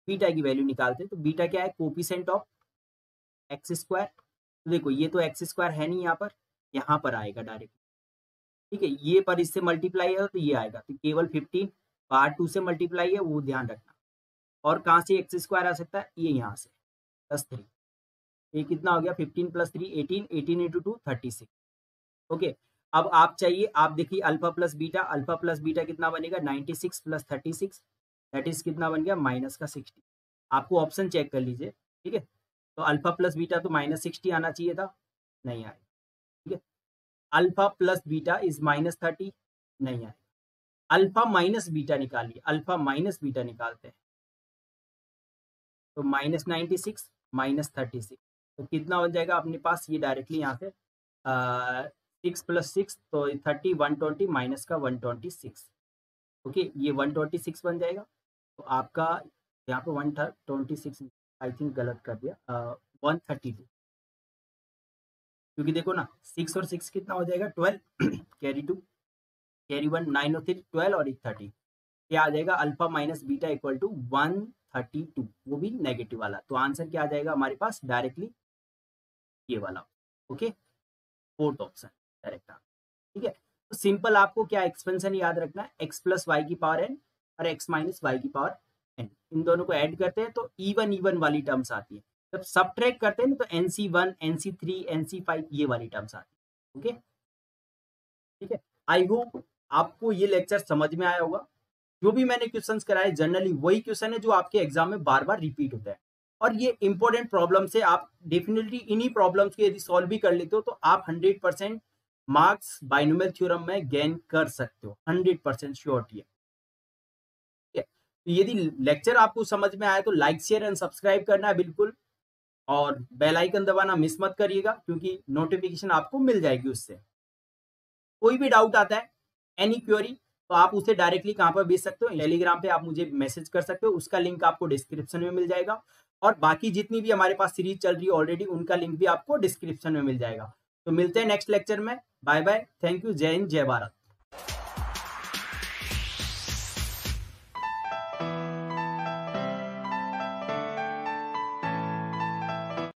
बीटा की वैल्यू निकालते हैं, तो बीटा क्या है, कोफिशिएंट ऑफ एक्स स्क्वायर, तो देखो ये तो एक्स स्क्वायर है नहीं, यहाँ पर आएगा डायरेक्ट, ठीक है, ये पर इससे मल्टीप्लाई है तो ये आएगा, तो केवल 15 बाहर 2 से मल्टीप्लाई है, वो ध्यान रखना। और कहाँ से एक्स स्क्वायर आ सकता है, ये यहाँ से +3, ये कितना हो गया 15 + 3 18, 18 × 2 36। ओके, अब आप चाहिए, आप देखिए अल्फा प्लस बीटा कितना बनेगा 96 + 36, दैट इज कितना बन गया -60। आपको ऑप्शन चेक कर लीजिए, ठीक है, तो अल्फा प्लस बीटा तो -60 आना चाहिए था, नहीं आया, ठीक है, अल्फा प्लस बीटा इज -30, नहीं आया, अल्फा माइनस बीटा निकालिए, अल्फा माइनस बीटा निकालते हैं, तो -96 -36, तो कितना बन जाएगा अपने पास, ये डायरेक्टली यहाँ से 6 + 6 तो 30 120 माइनस का 126, ओके, ये 126 बन जाएगा, तो आपका यहाँ पे 126 आई थिंक गलत कर दिया, 132, क्योंकि देखो ना 6 और 6 कितना हो जाएगा 12 कैरी 2 कैरी 1 9 और 3 12 और 1 30, क्या आ जाएगा alpha minus beta equal to 132, वो भी नेगेटिव वाला, तो आंसर क्या आ जाएगा हमारे पास डायरेक्टली ये वाला। ओके, फोर्थ ऑप्शन डायरेक्ट, ठीक है, तो सिंपल आपको क्या एक्सपेंशन याद रखना है, x + y की पावर n और x - y की पावर n, इन दोनों को ऐड करते हैं तो इवन वाली टर्म्स आती है, जब सबट्रैक्ट करते हैं ना तो NC1 NC3 NC5 ये वाली टर्म्स आती है। ओके, ठीक है, आई होप आपको ये लेक्चर समझ में आया होगा। जो भी मैंने क्वेश्चंस कराए जनरली वही क्वेश्चन है जो आपके एग्जाम में बार बार रिपीट होता है, और ये इंपॉर्टेंट प्रॉब्लम से आप डेफिनेटली इन्हीं प्रॉब्लम्स को यदि सॉल्व भी कर लेते हो तो आप 100% मार्क्स बाइनोमियल थ्योरम में गेन कर सकते हो, 100% श्योरिटी है। तो यदि लेक्चर आपको समझ में आया तो लाइक शेयर एंड सब्सक्राइब करना है बिल्कुल, और बेल आइकन दबाना मिस मत करिएगा, क्योंकि नोटिफिकेशन आपको मिल जाएगी उससे। कोई भी डाउट आता है, एनी क्वेरी, तो आप उसे डायरेक्टली कहाँ पर भेज सकते हो, टेलीग्राम पे आप मुझे मैसेज कर सकते हो, उसका लिंक आपको डिस्क्रिप्शन में मिल जाएगा, और बाकी जितनी भी हमारे पास सीरीज चल रही है ऑलरेडी उनका लिंक भी आपको डिस्क्रिप्शन में मिल जाएगा। तो मिलते हैं नेक्स्ट लेक्चर में, बाय बाय, थैंक यू, जय हिंद, जय भारत।